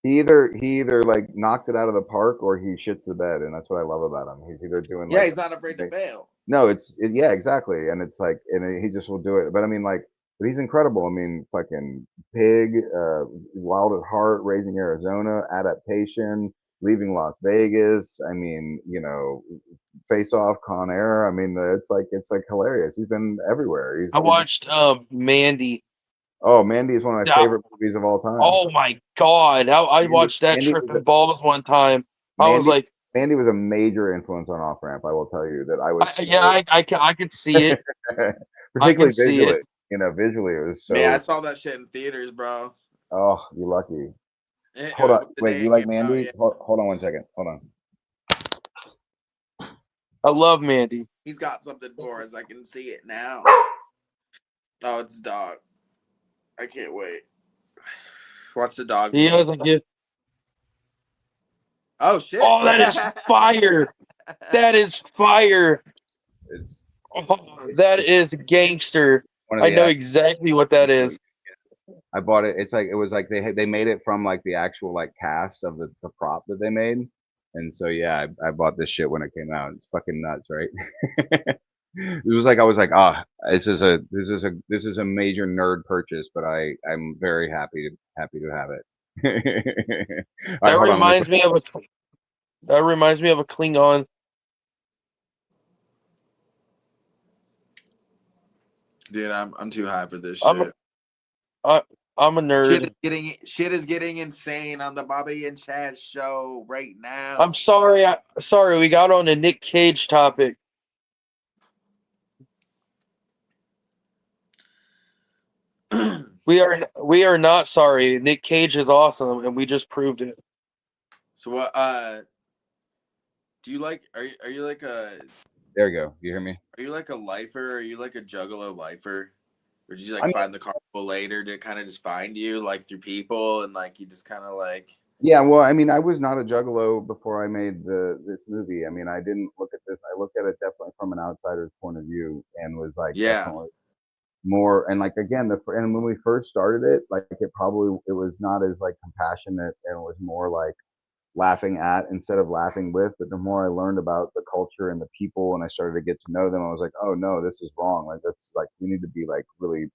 Speaker 3: he either like knocks it out of the park or he shits the bed, and that's what I love about him. He's either doing
Speaker 1: Yeah,
Speaker 3: like
Speaker 1: he's not afraid to fail.
Speaker 3: no, yeah, exactly, and it's like and he just will do it. But I mean, like, but he's incredible. I mean, fucking Pig, Wild at Heart, Raising Arizona, Adaptation, Leaving Las Vegas. I mean, you know, Face Off, Con Air. I mean, it's like hilarious. He's been everywhere.
Speaker 2: I watched Mandy.
Speaker 3: Oh, Mandy is one of my favorite movies of all time.
Speaker 2: Oh my god! I watched that tripping balls one time. I was like,
Speaker 3: Mandy was a major influence on Off Ramp. I will tell you that I was.
Speaker 2: I could see it.
Speaker 3: Particularly visually, you know, visually it was so.
Speaker 1: Man, I saw that shit in theaters, bro.
Speaker 3: Oh, you lucky. Hold on, wait. You like Mandy? Yeah. Hold on one second. Hold on.
Speaker 2: I love Mandy.
Speaker 1: He's got something for us. I can see it now. Oh, it's a dog. I can't wait. Watch the dog.
Speaker 2: He has a gift.
Speaker 1: Oh shit!
Speaker 2: Oh, that is fire! That is fire! That is gangster. I know exactly what that is.
Speaker 3: I bought it. It's like it was like they made it from like the actual like cast of the prop that they made, and so yeah, I bought this shit when it came out. It's fucking nuts, right? It was like I was like, this is a major nerd purchase, but I'm very happy to have it.
Speaker 2: That reminds me of a Klingon.
Speaker 1: Dude, I'm too high for this shit.
Speaker 2: I'm a nerd.
Speaker 1: Shit is getting insane on the Bobby and Chad show right now.
Speaker 2: I'm sorry. We got on a Nick Cage topic. We are not sorry. Nick Cage is awesome, and we just proved it.
Speaker 1: So what? Do you like? Are you like a?
Speaker 3: There you go. You hear me?
Speaker 1: Are you like a lifer? Are you like a juggalo lifer? Or did you like find the carnival later to kind of just find you like through people and like you just kind of like?
Speaker 3: Yeah, well, I mean, I was not a juggalo before I made this movie. I mean, I didn't look at this. I looked at it definitely from an outsider's point of view and was like, definitely more. And like again, and when we first started it, like it was not as like compassionate and it was more like laughing at instead of laughing with. But the more I learned about the culture and the people and I started to get to know them, I was like, oh no, this is wrong. Like that's like we need to be like really,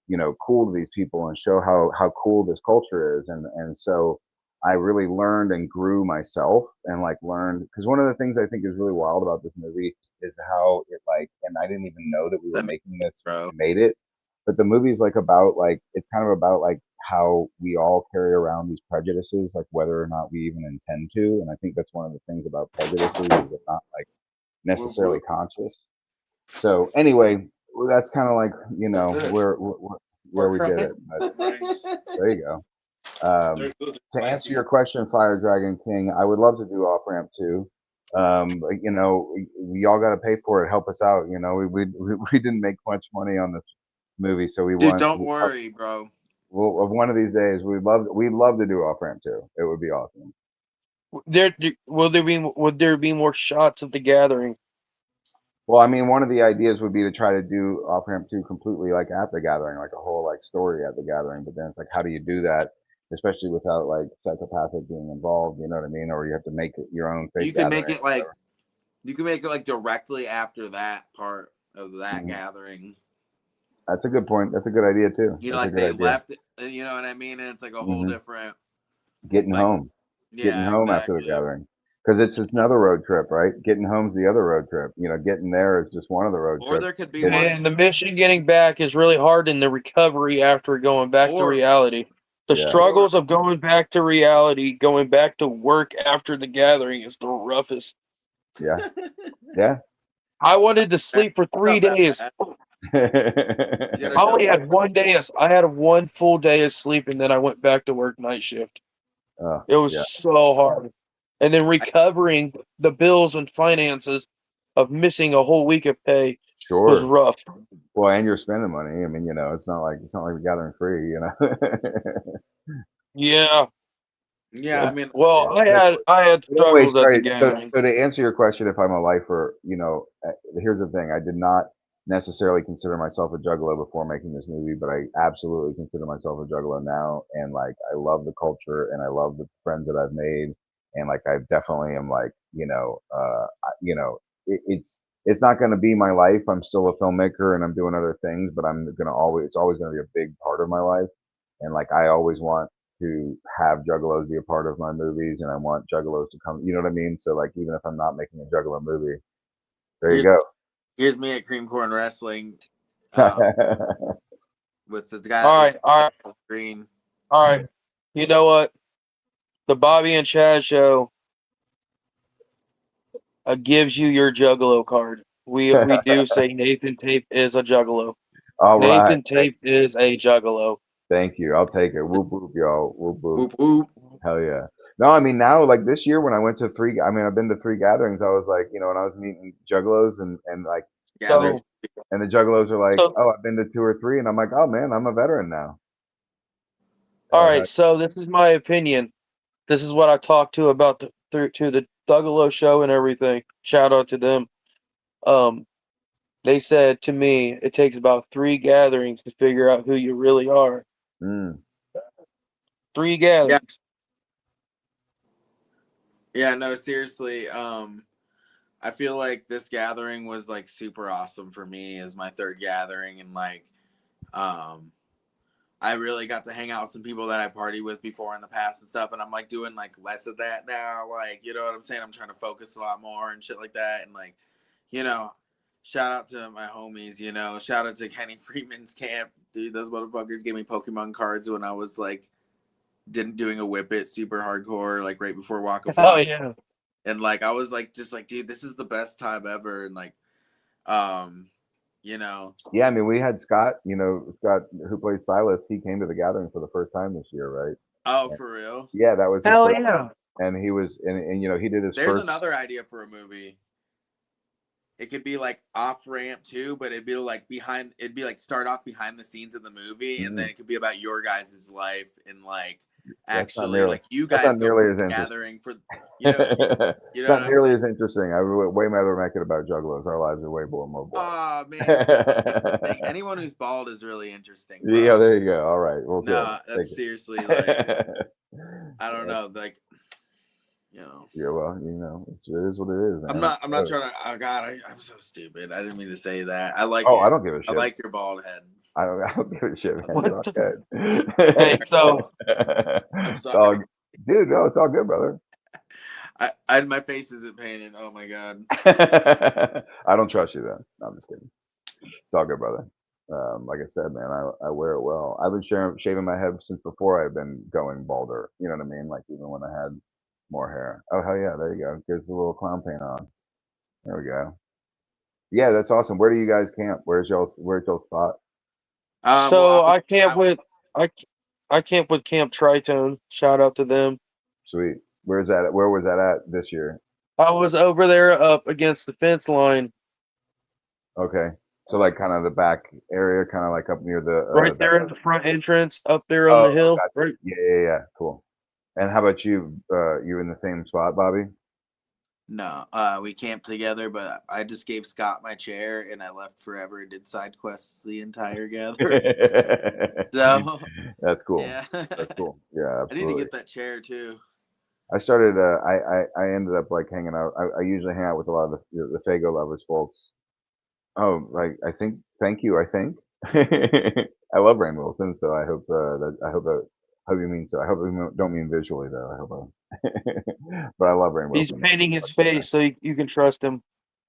Speaker 3: you know, cool to these people and show how cool this culture is. And so I really learned and grew myself and like learned, because one of the things I think is really wild about this movie is how it like, and I didn't even know that we were making this, we made it, but the movie's like about like, it's kind of about like how we all carry around these prejudices, like whether or not we even intend to. And I think that's one of the things about prejudices is they're not like necessarily conscious. So anyway, that's kind of like, you know, where we did it. But there you go. To answer your question, Fire Dragon King, I would love to do Off Ramp 2. You know, we all got to pay for it. Help us out. You know, we didn't make much money on this movie, so
Speaker 1: don't worry, bro.
Speaker 3: Well, one of these days, we'd love to do Off Ramp 2. It would be awesome.
Speaker 2: Would there be more shots of the gathering?
Speaker 3: Well, I mean, one of the ideas would be to try to do Off Ramp 2 completely like at the gathering, like a whole like story at the gathering. But then it's like, how do you do that, especially without like Psychopathic being involved? You know what I mean? Or you have to make it your own fake.
Speaker 1: You can make it like, you can make it like directly after that part of that gathering.
Speaker 3: That's a good point. That's a good idea too.
Speaker 1: You know, like they left it, you know what I mean? And it's like a whole different
Speaker 3: getting home.
Speaker 1: Yeah,
Speaker 3: getting home after the gathering. because it's another road trip, right? Getting home's the other road trip. You know, getting there is just one of the road
Speaker 1: Or
Speaker 3: trips.
Speaker 1: there could be
Speaker 3: Getting-
Speaker 1: one,
Speaker 2: And the mission getting back is really hard in the recovery after going back to
Speaker 1: Or-
Speaker 2: reality. The
Speaker 3: Yeah.
Speaker 2: struggles of going back to reality, going back to work after the gathering is the roughest.
Speaker 3: Yeah, yeah.
Speaker 2: I wanted to sleep for 3
Speaker 1: not that
Speaker 2: days.
Speaker 1: bad.
Speaker 3: yeah,
Speaker 1: gotta
Speaker 2: I only
Speaker 1: jump-
Speaker 2: had 1 day. I had 1 full day of sleep, and then I went back to work night shift. It was so hard. And then recovering the bills and finances of missing a whole week of pay was
Speaker 3: sure.
Speaker 2: rough.
Speaker 3: Well, and you're spending money. I mean, you know, it's not like the gathering free. You know.
Speaker 2: Yeah.
Speaker 1: Yeah, I mean,
Speaker 2: Well, I had
Speaker 3: But anyway,
Speaker 2: struggles at the
Speaker 3: sorry.
Speaker 2: gathering.
Speaker 3: So to answer your question, if I'm a lifer, you know, here's the thing: I did not necessarily consider myself a juggalo before making this movie, but I absolutely consider myself a juggalo now. And like, I love the culture, and I love the friends that I've made, and like, I definitely am like, you know, it's not going to be my life. I'm still a filmmaker, and I'm doing other things, but it's always going to be a big part of my life. And like, I always want to have juggalos be a part of my movies, and I want juggalos to come, you know what I mean? So like, even if I'm not making a juggalo movie, there you go.
Speaker 1: here's me at Cream Corn Wrestling with the guy.
Speaker 2: All right.
Speaker 1: Green.
Speaker 2: All right. You know what? The Bobby and Chad show gives you your juggalo card. We do say Nathan Tape is a juggalo.
Speaker 3: All right.
Speaker 2: Nathan Tape is a juggalo.
Speaker 3: Thank you. I'll take it. Whoop whoop, y'all. Whoop whoop.
Speaker 1: Whoop whoop.
Speaker 3: Hell yeah. No, I mean, now, like this year when I went to I've been to 3 gatherings. I was like, you know, and I was meeting juggalos and like,
Speaker 1: Gather.
Speaker 3: and the juggalos are like,
Speaker 2: So-
Speaker 3: oh, I've been to 2 or 3, and I'm like, oh man, I'm a veteran now.
Speaker 2: All right, so this is my opinion. This is what I talked to about to the Juggalo show and everything. Shout out to them. They said to me it takes about 3 gatherings to figure out who you really are.
Speaker 3: Mm.
Speaker 2: 3 gatherings.
Speaker 1: Yeah, no, seriously. I feel like this gathering was like super awesome for me as my 3rd gathering, and like, I really got to hang out with some people that I partied with before in the past and stuff, and I'm like doing like less of that now. Like, you know what I'm saying? I'm trying to focus a lot more and shit like that, and like, you know, shout out to my homies. You know, shout out to Kenny Freeman's camp, dude. Those motherfuckers gave me Pokemon cards when I was like, doing a whip it super hardcore, like right before Walk of
Speaker 2: Oh
Speaker 1: Fame.
Speaker 2: yeah.
Speaker 1: And like, I was like, just like, dude, this is the best time ever. And like, you know.
Speaker 3: Yeah, I mean, we had Scott, you know, Scott who plays Silas. He came to the gathering for the first time this year, right?
Speaker 1: Oh, for real?
Speaker 3: Yeah, that was his
Speaker 2: Hell
Speaker 3: first,
Speaker 2: yeah.
Speaker 3: and he was, and you know, he did his
Speaker 1: There's
Speaker 3: first.
Speaker 1: another idea for a movie. It could be like off ramp too, but it'd be like start off behind the scenes of the movie, and then it could be about your guys' life and like actually like you guys
Speaker 3: not nearly
Speaker 1: go
Speaker 3: as interesting.
Speaker 1: gathering for, you know,
Speaker 3: It's not nearly as interesting. I would way rather make it about juggalos. Our lives are way more boring.
Speaker 1: Oh man, anyone who's bald is really interesting. Bro.
Speaker 3: Yeah, there you go. All right, well,
Speaker 1: no, that's seriously like, I don't know, like, you know.
Speaker 3: Yeah, well, you know, it is what it is, man.
Speaker 1: I'm not trying to. Oh God, I'm so stupid. I didn't mean to say that. I like.
Speaker 3: Oh, I don't give a shit.
Speaker 1: I like your bald head.
Speaker 3: I don't give a shit, man.
Speaker 2: What
Speaker 3: It's all good.
Speaker 2: Hey, so
Speaker 1: I'm sorry.
Speaker 3: Dude, no, it's all good, brother.
Speaker 1: My face isn't painted. Oh my God.
Speaker 3: I don't trust you then. No, I'm just kidding. It's all good, brother. Like I said, man, I wear it well. I've been shaving my head since before I've been going balder. You know what I mean? Like even when I had more hair. Oh hell yeah, there you go. Gives a little clown paint on. There we go. Yeah, that's awesome. Where do you guys camp? Where's y'all spot?
Speaker 2: so I camp with Camp Tritone. Shout out to them.
Speaker 3: Sweet. Where's that at? Where was that at this year?
Speaker 2: I was over there up against the fence line.
Speaker 3: Okay. So like kind of the back area, kind of like up near the
Speaker 2: Right there at the front entrance, up there on the hill.
Speaker 3: Gotcha.
Speaker 2: Right.
Speaker 3: Yeah. Cool. And how about you? You in the same spot, Bobby?
Speaker 1: No, we camped together, but I just gave Scott my chair and I left forever and did side quests the entire gathering. So
Speaker 3: that's cool.
Speaker 1: Yeah.
Speaker 3: That's cool. Yeah, absolutely.
Speaker 1: I need to get that chair too.
Speaker 3: I started. I ended up like hanging out. I usually hang out with a lot of the Fago lovers folks. Oh, like I think. Thank you. I think. I love Rainn Wilson, so I hope that. I hope you mean so. I hope you don't mean visually though. I hope. But I love Rainbow.
Speaker 2: He's painting his face so you can trust him.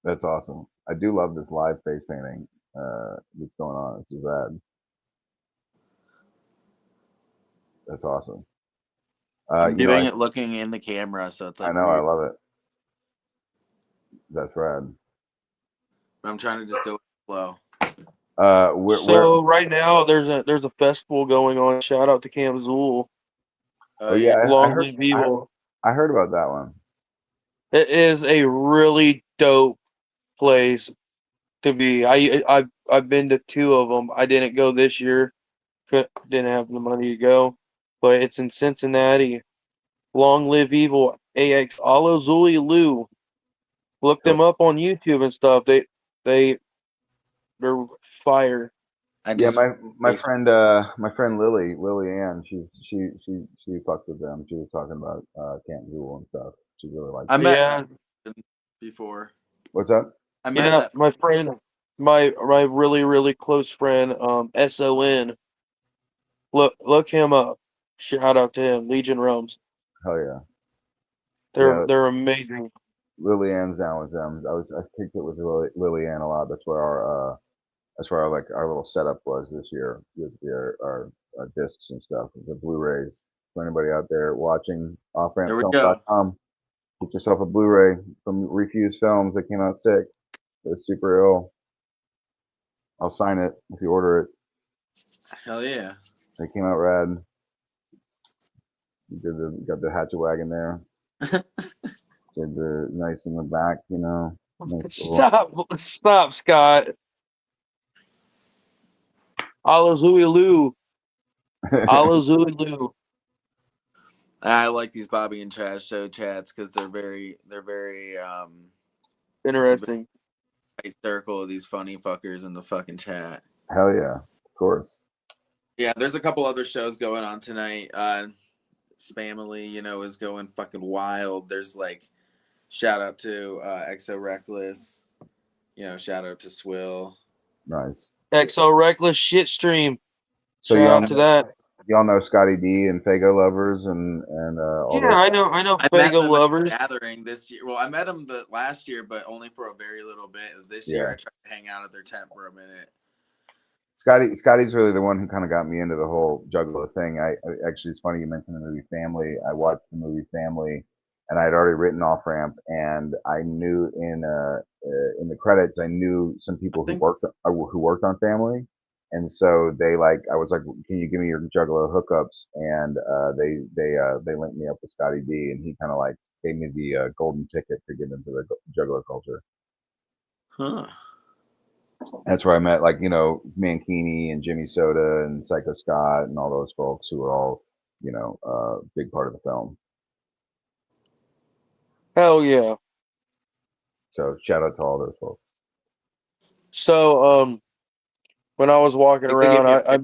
Speaker 3: That's awesome. I do love this live face painting that's going on. This is rad. That's awesome.
Speaker 1: I'm
Speaker 3: You know,
Speaker 1: doing it looking in the camera, so it's like
Speaker 3: I know, I
Speaker 1: weird.
Speaker 3: love it. That's rad.
Speaker 1: But I'm trying to just go slow.
Speaker 2: So right now there's a festival going on. Shout out to Cam Zool.
Speaker 3: Oh yeah, I
Speaker 2: Long
Speaker 3: heard.
Speaker 2: Live Evil.
Speaker 3: I heard about that one.
Speaker 2: It is a really dope place to be. I've been to 2 of them. I didn't go this year. Didn't have the money to go, but it's in Cincinnati. Long Live Evil. AX Alo Zuli Lu. Look them up on YouTube and stuff. They're fire.
Speaker 1: I
Speaker 3: Yeah,
Speaker 1: just
Speaker 3: my friend Lily Ann, she fucked with them. She was talking about Camp Jewel and stuff. She really liked
Speaker 1: I
Speaker 3: it.
Speaker 1: met
Speaker 2: Yeah,
Speaker 1: that before.
Speaker 3: What's up?
Speaker 1: I met
Speaker 2: yeah.
Speaker 1: that.
Speaker 2: My friend, my really close friend, SON. Look him up. Shout out to him. Legion Realms.
Speaker 3: Hell yeah. Yeah,
Speaker 2: They're amazing.
Speaker 3: Lily Ann's down with them. I kicked it with Lily Ann a lot. That's where like our little setup was this year with our discs and stuff, the Blu-rays. For anybody out there watching,
Speaker 1: There we go.
Speaker 3: offrampfilm.com, get yourself a Blu-ray from Refused Films that came out sick. They're super ill. I'll sign it if you order it.
Speaker 1: Hell yeah.
Speaker 3: They came out rad. Got the hatchet wagon there. Did the nice in the back, you know. Nice little-
Speaker 2: Stop, Scott. Alazulu. Alazulu.
Speaker 1: I like these Bobby and Trash show chats because they're very
Speaker 2: Interesting.
Speaker 1: tight circle of these funny fuckers in the fucking chat.
Speaker 3: Hell yeah, of course.
Speaker 1: Yeah, there's a couple other shows going on tonight. Spamily, you know, is going fucking wild. There's like shout out to Exo Reckless, you know, shout out to Swill.
Speaker 3: Nice.
Speaker 2: XO Reckless shit stream.
Speaker 3: So
Speaker 2: Shout out to that.
Speaker 3: y'all know Scotty D and Fago Lovers and all
Speaker 2: Yeah,
Speaker 3: those.
Speaker 2: I know
Speaker 1: I met
Speaker 2: Fago
Speaker 1: them
Speaker 2: Lovers.
Speaker 1: at the gathering this year. Well, I met them the last year, but only for a very little bit. This year, I tried to hang out at their tent for a minute.
Speaker 3: Scotty's really the one who kind of got me into the whole Juggalo thing. I actually, it's funny you mentioned the movie Family. I watched the movie Family, and I had already written Off Ramp, and I knew in the credits I knew some people who worked on Family, and so I was like, can you give me your Juggalo hookups? And they linked me up with Scotty D, and he kind of like gave me the golden ticket to get into the Juggalo culture.
Speaker 1: Huh.
Speaker 3: That's where I met, like, you know, Mankini and Jimmy Soda and Psycho Scott and all those folks who were all, you know, big part of the film.
Speaker 2: Hell yeah.
Speaker 3: So shout out to all those folks.
Speaker 2: So when I was walking
Speaker 1: Like, they gave
Speaker 2: around,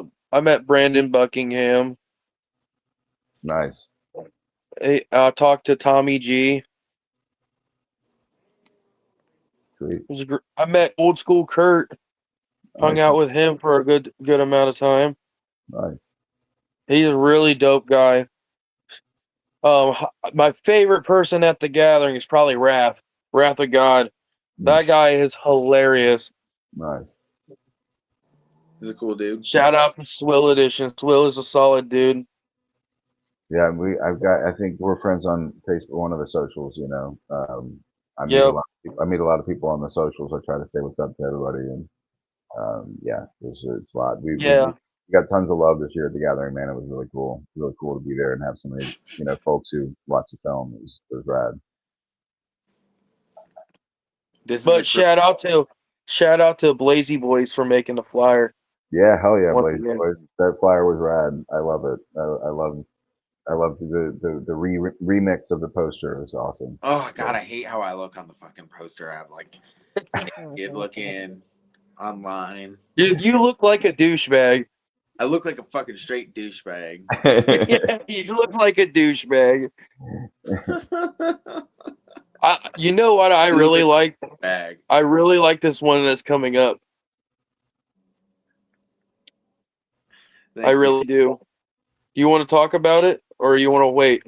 Speaker 1: me
Speaker 2: I met Brandon Buckingham.
Speaker 3: Nice.
Speaker 2: I talked to Tommy G.
Speaker 3: Sweet.
Speaker 2: I met Old School Kurt. Hung
Speaker 3: Nice.
Speaker 2: out with him for a good amount of time.
Speaker 3: Nice.
Speaker 2: He's a really dope guy. My favorite person at the gathering is probably Wrath of God. That guy is hilarious.
Speaker 3: Nice.
Speaker 1: He's a cool dude.
Speaker 2: Shout out to Swill Edition. Swill is a solid dude.
Speaker 3: Yeah, I think we're friends on Facebook, one of the socials, you know. I meet a lot of people on the socials. I try to say what's up to everybody, and yeah, it's a lot. We got tons of love this year at the gathering, man. It was really cool to be there and have so many, you know, folks who watch the film. It was rad.
Speaker 2: But shout out to Blazy Boys for making the flyer.
Speaker 3: Yeah, hell yeah, Blazy Boys. That flyer was rad. I love it. I love the remix of the poster. It was awesome.
Speaker 1: Oh God, I hate how I look on the fucking poster. I have like naked looking online.
Speaker 2: Dude, you look like a douchebag.
Speaker 1: I look like a fucking straight douchebag.
Speaker 2: Yeah, you look like a douchebag. You know what I really like? I really like this one that's coming up. I really do. Do you want to talk about it, or you want to wait?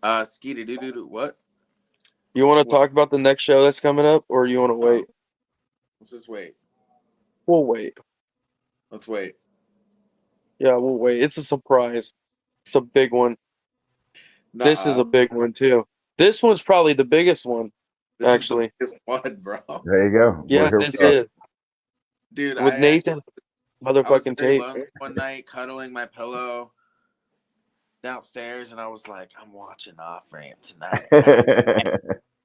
Speaker 1: Skeety doo doo doo. What?
Speaker 2: You want to
Speaker 1: What?
Speaker 2: talk about the next show that's coming up, or you want to wait?
Speaker 1: Let's just wait.
Speaker 2: We'll wait.
Speaker 1: Let's wait.
Speaker 2: Yeah, we'll wait. It's a surprise. It's a big one. This is
Speaker 1: Nuh-uh.
Speaker 2: a big one too. This one's probably the biggest one,
Speaker 1: This is the
Speaker 2: actually.
Speaker 1: biggest one, bro.
Speaker 3: There you go.
Speaker 2: Yeah,
Speaker 3: Here
Speaker 2: this
Speaker 3: we are.
Speaker 2: is
Speaker 1: Dude,
Speaker 2: with Nathan
Speaker 1: I was
Speaker 2: motherfucking
Speaker 1: very
Speaker 2: Tate.
Speaker 1: lonely one night, cuddling my pillow downstairs, and I was like, I'm watching Off Ramp tonight.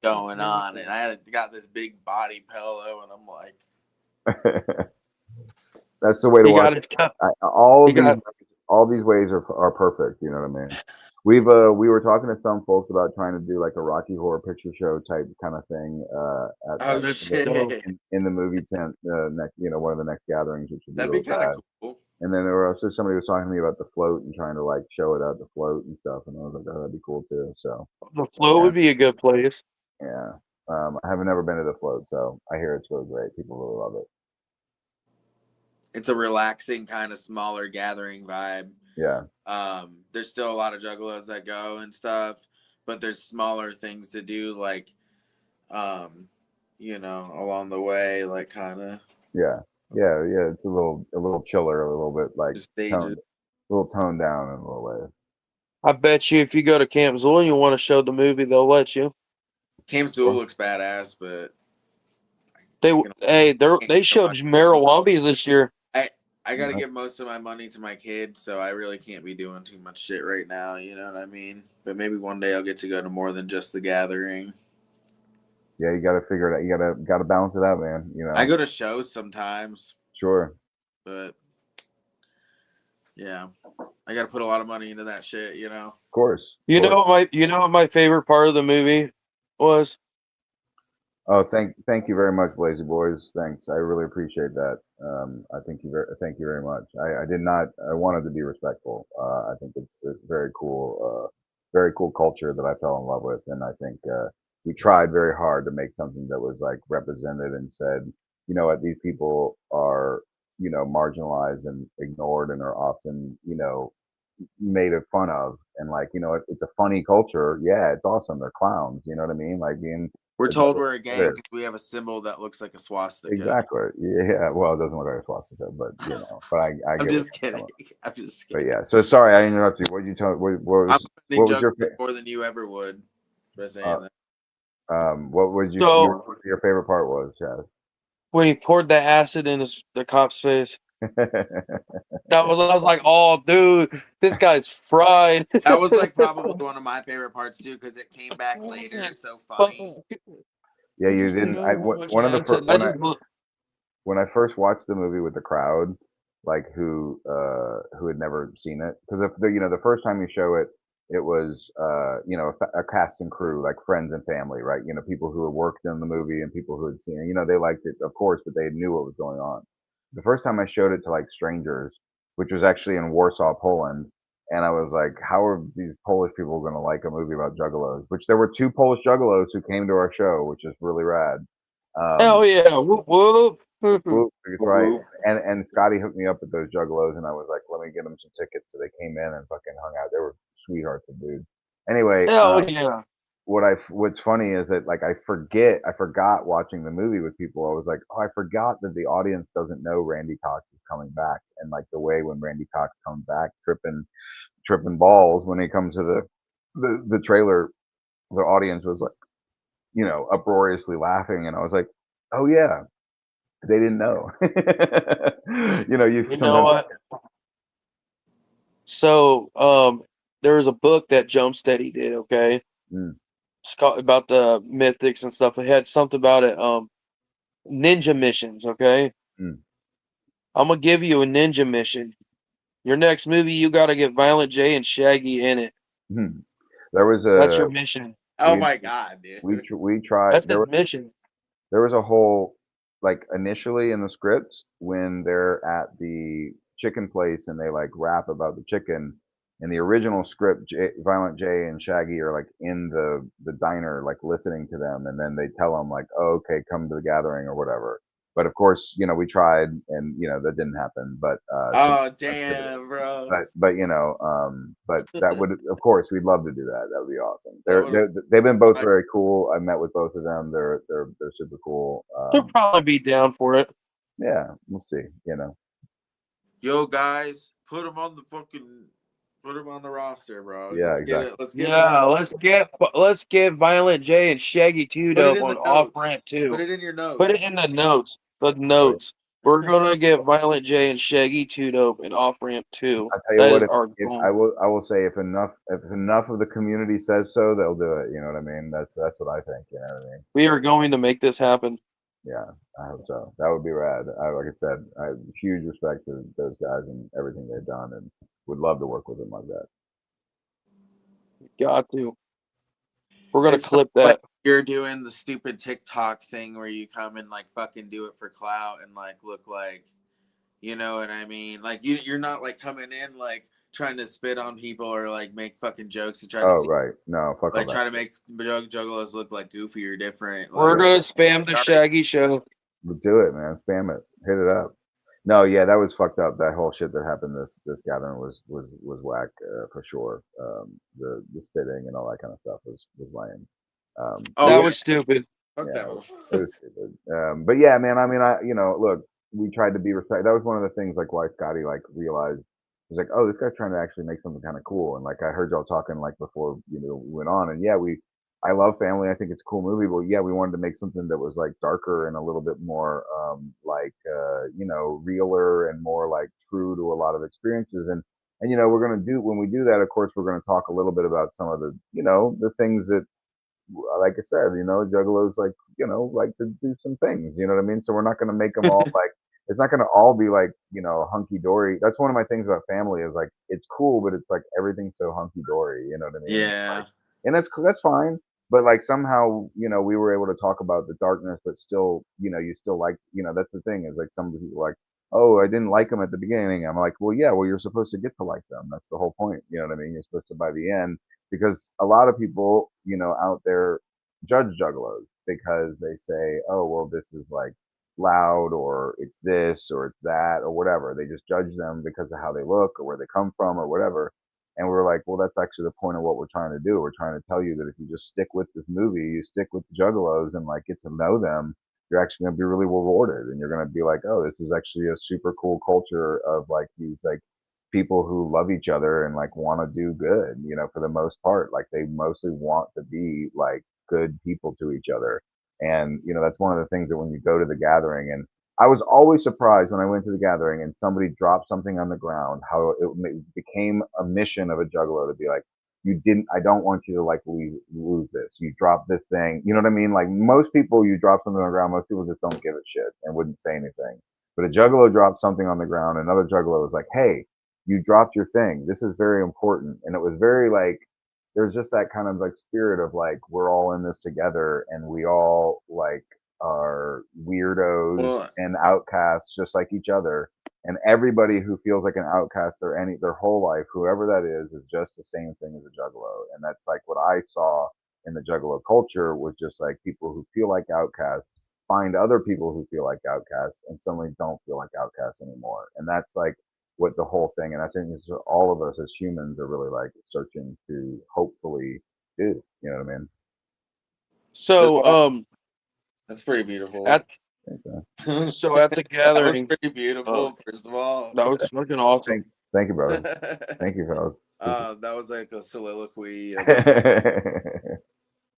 Speaker 1: Going on, and I got this big body pillow, and I'm like,
Speaker 3: That's the way to
Speaker 2: He
Speaker 3: watch.
Speaker 2: got his cup.
Speaker 3: All
Speaker 2: He got
Speaker 3: these ways are perfect. You know what I mean? We were talking to some folks about trying to do like a Rocky Horror Picture Show type kind of thing
Speaker 1: oh
Speaker 2: That's
Speaker 1: shit,
Speaker 2: dope.
Speaker 3: in the movie tent next, one of the next gatherings, which would be
Speaker 1: that'd be
Speaker 3: really
Speaker 1: kind
Speaker 3: bad.
Speaker 1: of cool.
Speaker 3: And then there were also somebody was talking to me about the float and trying to like show it at the float and stuff, and I was like, oh, that'd be cool too. So
Speaker 2: The float
Speaker 3: yeah,
Speaker 2: would be a good place.
Speaker 3: yeah. I haven't never been to the float, so I hear it's really great. People really love it.
Speaker 1: It's a relaxing kind of smaller gathering vibe.
Speaker 3: Yeah.
Speaker 1: There's still a lot of juggalos that go and stuff, but there's smaller things to do, like, along the way, like kind of
Speaker 3: Yeah. It's a little chiller, a little bit like
Speaker 1: just stages.
Speaker 3: a little toned down in a little way.
Speaker 2: I bet you if you go to Camp Zool and you want to show the movie, they'll let you.
Speaker 1: Camp Zool looks badass, but
Speaker 2: They showed Marijuana this year.
Speaker 1: I gotta give most of my money to my kids, so I really can't be doing too much shit right now. You know what I mean? But maybe one day I'll get to go to more than just the gathering.
Speaker 3: Yeah, you got to figure it out. You got to balance it out, man. You know.
Speaker 1: I go to shows sometimes.
Speaker 3: Sure.
Speaker 1: But yeah, I got to put a lot of money into that shit. You know.
Speaker 3: Of course.
Speaker 2: You know what my favorite part of the movie was?
Speaker 3: Oh, thank you very much, Blazy Boys. Thanks, I really appreciate that. I thank you very much. I did not. I wanted to be respectful. I think it's a very cool culture that I fell in love with, and I think we tried very hard to make something that was like represented and said, you know what, these people are, marginalized and ignored and are often, made fun of, and like, it's a funny culture. Yeah, it's awesome. They're clowns. You know what I mean? Like being.
Speaker 1: We're told we're a gang because we have a symbol that looks like a swastika.
Speaker 3: Exactly. Yeah. Well, it doesn't look like a swastika, but But I
Speaker 1: I'm
Speaker 3: get
Speaker 1: just kidding. I'm just
Speaker 3: But
Speaker 1: kidding.
Speaker 3: yeah. So sorry, I interrupted you. What did you tell? What
Speaker 1: I'm
Speaker 3: was
Speaker 1: putting
Speaker 3: your
Speaker 1: jokes more than you ever would by saying that.
Speaker 3: what was your favorite part was, Chaz?
Speaker 2: When he poured the acid in the cop's face. I was like, oh, dude, this guy's fried.
Speaker 1: That was like probably one of my favorite parts too because it came back later. It's so funny.
Speaker 3: Yeah, you didn't. One of the first when I first watched the movie with the crowd, like who had never seen it, because the first time you show it, it was a cast and crew, like friends and family, right? People who had worked in the movie and people who had seen it. They liked it, of course, but they knew what was going on. The first time I showed it to like strangers, which was actually in Warsaw, Poland, and I was like, how are these Polish people going to like a movie about juggalos? Which there were 2 Polish juggalos who came to our show, which is really rad.
Speaker 2: Hell yeah! Whoop whoop.
Speaker 3: That's right. And Scotty hooked me up with those juggalos, and I was like, let me get them some tickets. So they came in and fucking hung out. They were sweethearts of dudes. Anyway,
Speaker 2: Hell yeah!
Speaker 3: what's funny is that like I forgot watching the movie with people. I was like, oh, I forgot that the audience doesn't know Randy Cox is coming back, and like the way when Randy Cox comes back, tripping balls when he comes to the trailer, the audience was like, uproariously laughing, and I was like, oh yeah, they didn't know.
Speaker 2: You know what? So, there was a book that Jumpsteady did. Okay, it's called about the mythics and stuff. It had something about it. Ninja missions. Okay, I'm gonna give you a ninja mission. Your next movie, you got to get Violent J and Shaggy in it. That's your mission.
Speaker 1: Oh my god, dude.
Speaker 3: We tried.
Speaker 2: That's the mission.
Speaker 3: There was a whole, like, initially in the scripts when they're at the chicken place and they like rap about the chicken. In the original script, Violent J and Shaggy are like in the diner, like listening to them, and then they tell them like, "Oh, okay, come to the gathering" or whatever. But of course, we tried, and that didn't happen. But
Speaker 1: Oh damn, bro.
Speaker 3: but that would, of course, we'd love to do that. That would be awesome.
Speaker 1: That
Speaker 3: They've been both
Speaker 1: I-
Speaker 3: very cool. I met with both of them. They're super cool.
Speaker 2: They'll probably be down for it.
Speaker 3: Yeah, we'll see.
Speaker 1: Yo, guys, put him on the roster, bro.
Speaker 3: Yeah,
Speaker 1: Let's
Speaker 3: exactly.
Speaker 1: get it. Let's get
Speaker 2: Yeah,
Speaker 1: it.
Speaker 2: let's get Violent J and Shaggy Two
Speaker 1: Put it
Speaker 2: Dope
Speaker 1: in
Speaker 2: on
Speaker 1: the
Speaker 2: off
Speaker 1: notes.
Speaker 2: ramp too.
Speaker 1: Put it in your notes.
Speaker 2: Put it in the notes. The notes. We're gonna get Violent J and Shaggy Two Dope and off ramp too.
Speaker 3: I tell you
Speaker 2: That
Speaker 3: what,
Speaker 2: is our
Speaker 3: if
Speaker 2: goal.
Speaker 3: I will say if enough of the community says so, they'll do it. You know what I mean? That's what I think. You know what I mean?
Speaker 2: We are going to make this happen.
Speaker 3: Yeah, I hope so. That would be rad. Like I said, I have huge respect to those guys and everything they've done, and would love to work with them like that.
Speaker 2: Got to. We're gonna
Speaker 1: It's
Speaker 2: clip
Speaker 1: not
Speaker 2: that.
Speaker 1: like you're doing the stupid TikTok thing where you come and like fucking do it for clout and like look like, you know what I mean? Like you're not like coming in like trying to spit on people or like make fucking jokes to try to
Speaker 3: Oh
Speaker 1: see,
Speaker 3: right, no, fuck all
Speaker 1: like
Speaker 3: that.
Speaker 1: try to make juggalos look like goofy or different.
Speaker 2: We're
Speaker 1: Like,
Speaker 2: gonna spam the
Speaker 1: Sorry.
Speaker 2: Shaggy Show.
Speaker 3: Do it, man. Spam it. Hit it up. No, yeah, that was fucked up. That whole shit that happened this gathering was whack for sure. The spitting and all that kind of stuff was lame.
Speaker 1: oh,
Speaker 2: That
Speaker 1: yeah,
Speaker 2: was stupid.
Speaker 1: fuck
Speaker 3: yeah,
Speaker 1: that.
Speaker 3: it was stupid. But yeah, man. I mean, look, we tried to be respectful. That was one of the things, like, why Scotty like realized he's like, oh, this guy's trying to actually make something kind of cool. And like I heard y'all talking like before, we went on, and yeah, I love Family. I think it's a cool movie, but yeah, we wanted to make something that was like darker and a little bit more realer and more like true to a lot of experiences. And we're gonna do when we do that. Of course, we're gonna talk a little bit about some of the the things that, like I said, juggalos like to do some things. You know what I mean? So we're not gonna make them all like. It's not gonna all be like hunky dory. That's one of my things about Family is like it's cool, but it's like everything's so hunky dory. You know what I mean?
Speaker 1: Yeah.
Speaker 3: Like, and that's fine. But like somehow, we were able to talk about the darkness, but still, you still like, that's the thing is like some of the people are like, oh, I didn't like them at the beginning. I'm like, well, yeah, well, you're supposed to get to like them. That's the whole point. You know what I mean? You're supposed to by the end, because a lot of people, out there judge juggalos because they say, oh, well, this is like loud or it's this or it's that or whatever. They just judge them because of how they look or where they come from or whatever. And we're like, well, that's actually the point of what we're trying to do. We're trying to tell you that if you just stick with this movie, you stick with the juggalos and like get to know them, you're actually going to be really rewarded. And you're going to be like, oh, this is actually a super cool culture of like these like people who love each other and like want to do good, for the most part. Like they mostly want to be like good people to each other. And, that's one of the things that when you go to the gathering, and I was always surprised when I went to the gathering and somebody dropped something on the ground, how it became a mission of a juggalo to be like, I don't want you to like lose this. You dropped this thing. You know what I mean? Like most people, you drop something on the ground, most people just don't give a shit and wouldn't say anything. But a juggalo dropped something on the ground. Another juggalo was like, hey, you dropped your thing. This is very important. And it was very like, there's just that kind of like spirit of like, we're all in this together and we all like are weirdos
Speaker 1: Well,
Speaker 3: and outcasts just like each other. And everybody who feels like an outcast their whole life, whoever that is just the same thing as a juggalo. And that's like what I saw in the juggalo culture was just like people who feel like outcasts find other people who feel like outcasts and suddenly don't feel like outcasts anymore. And that's like what the whole thing, and I think it's all of us as humans are really like searching to hopefully do. You know what I mean?
Speaker 2: So
Speaker 1: that's pretty beautiful.
Speaker 2: at
Speaker 3: Think so.
Speaker 2: at the
Speaker 1: That was
Speaker 2: gathering,
Speaker 1: pretty beautiful. First of all,
Speaker 2: that was fucking awesome.
Speaker 3: Thank you, brother. Thank you, fellas.
Speaker 1: That was like a soliloquy of
Speaker 3: Oh,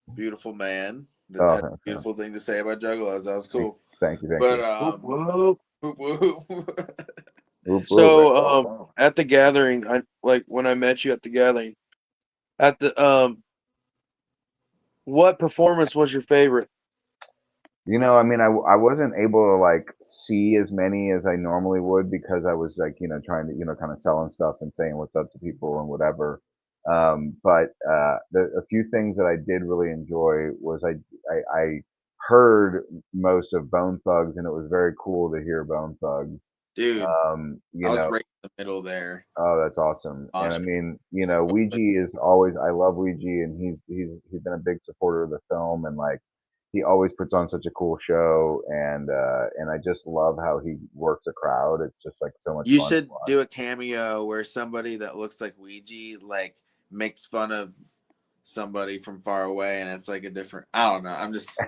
Speaker 1: a beautiful man that had a
Speaker 3: thanks, man.
Speaker 1: beautiful thing to say about juggalos. That was cool.
Speaker 3: Thank you.
Speaker 1: But
Speaker 2: Whoop, whoop.
Speaker 1: whoop, whoop.
Speaker 3: Whoop, whoop,
Speaker 2: So at the gathering, I like when I met you at the gathering. At the what performance was your favorite?
Speaker 3: I mean, I wasn't able to like see as many as I normally would because I was like, trying to, kind of selling stuff and saying what's up to people and whatever. But a few things that I did really enjoy was I heard most of Bone Thugs, and it was very cool to hear Bone Thugs.
Speaker 1: Dude, I
Speaker 3: You
Speaker 1: was
Speaker 3: know,
Speaker 1: right in the middle there.
Speaker 3: oh, that's awesome. And I
Speaker 1: Awesome.
Speaker 3: mean, Ouija is always, I love Ouija, and he's been a big supporter of the film, and like he always puts on such a cool show, and I just love how he works a crowd. It's just like so much
Speaker 1: You
Speaker 3: fun to
Speaker 1: should
Speaker 3: watch.
Speaker 1: do a cameo where somebody that looks like Ouija like makes fun of somebody from far away, and it's like a different. I don't know. I'm just.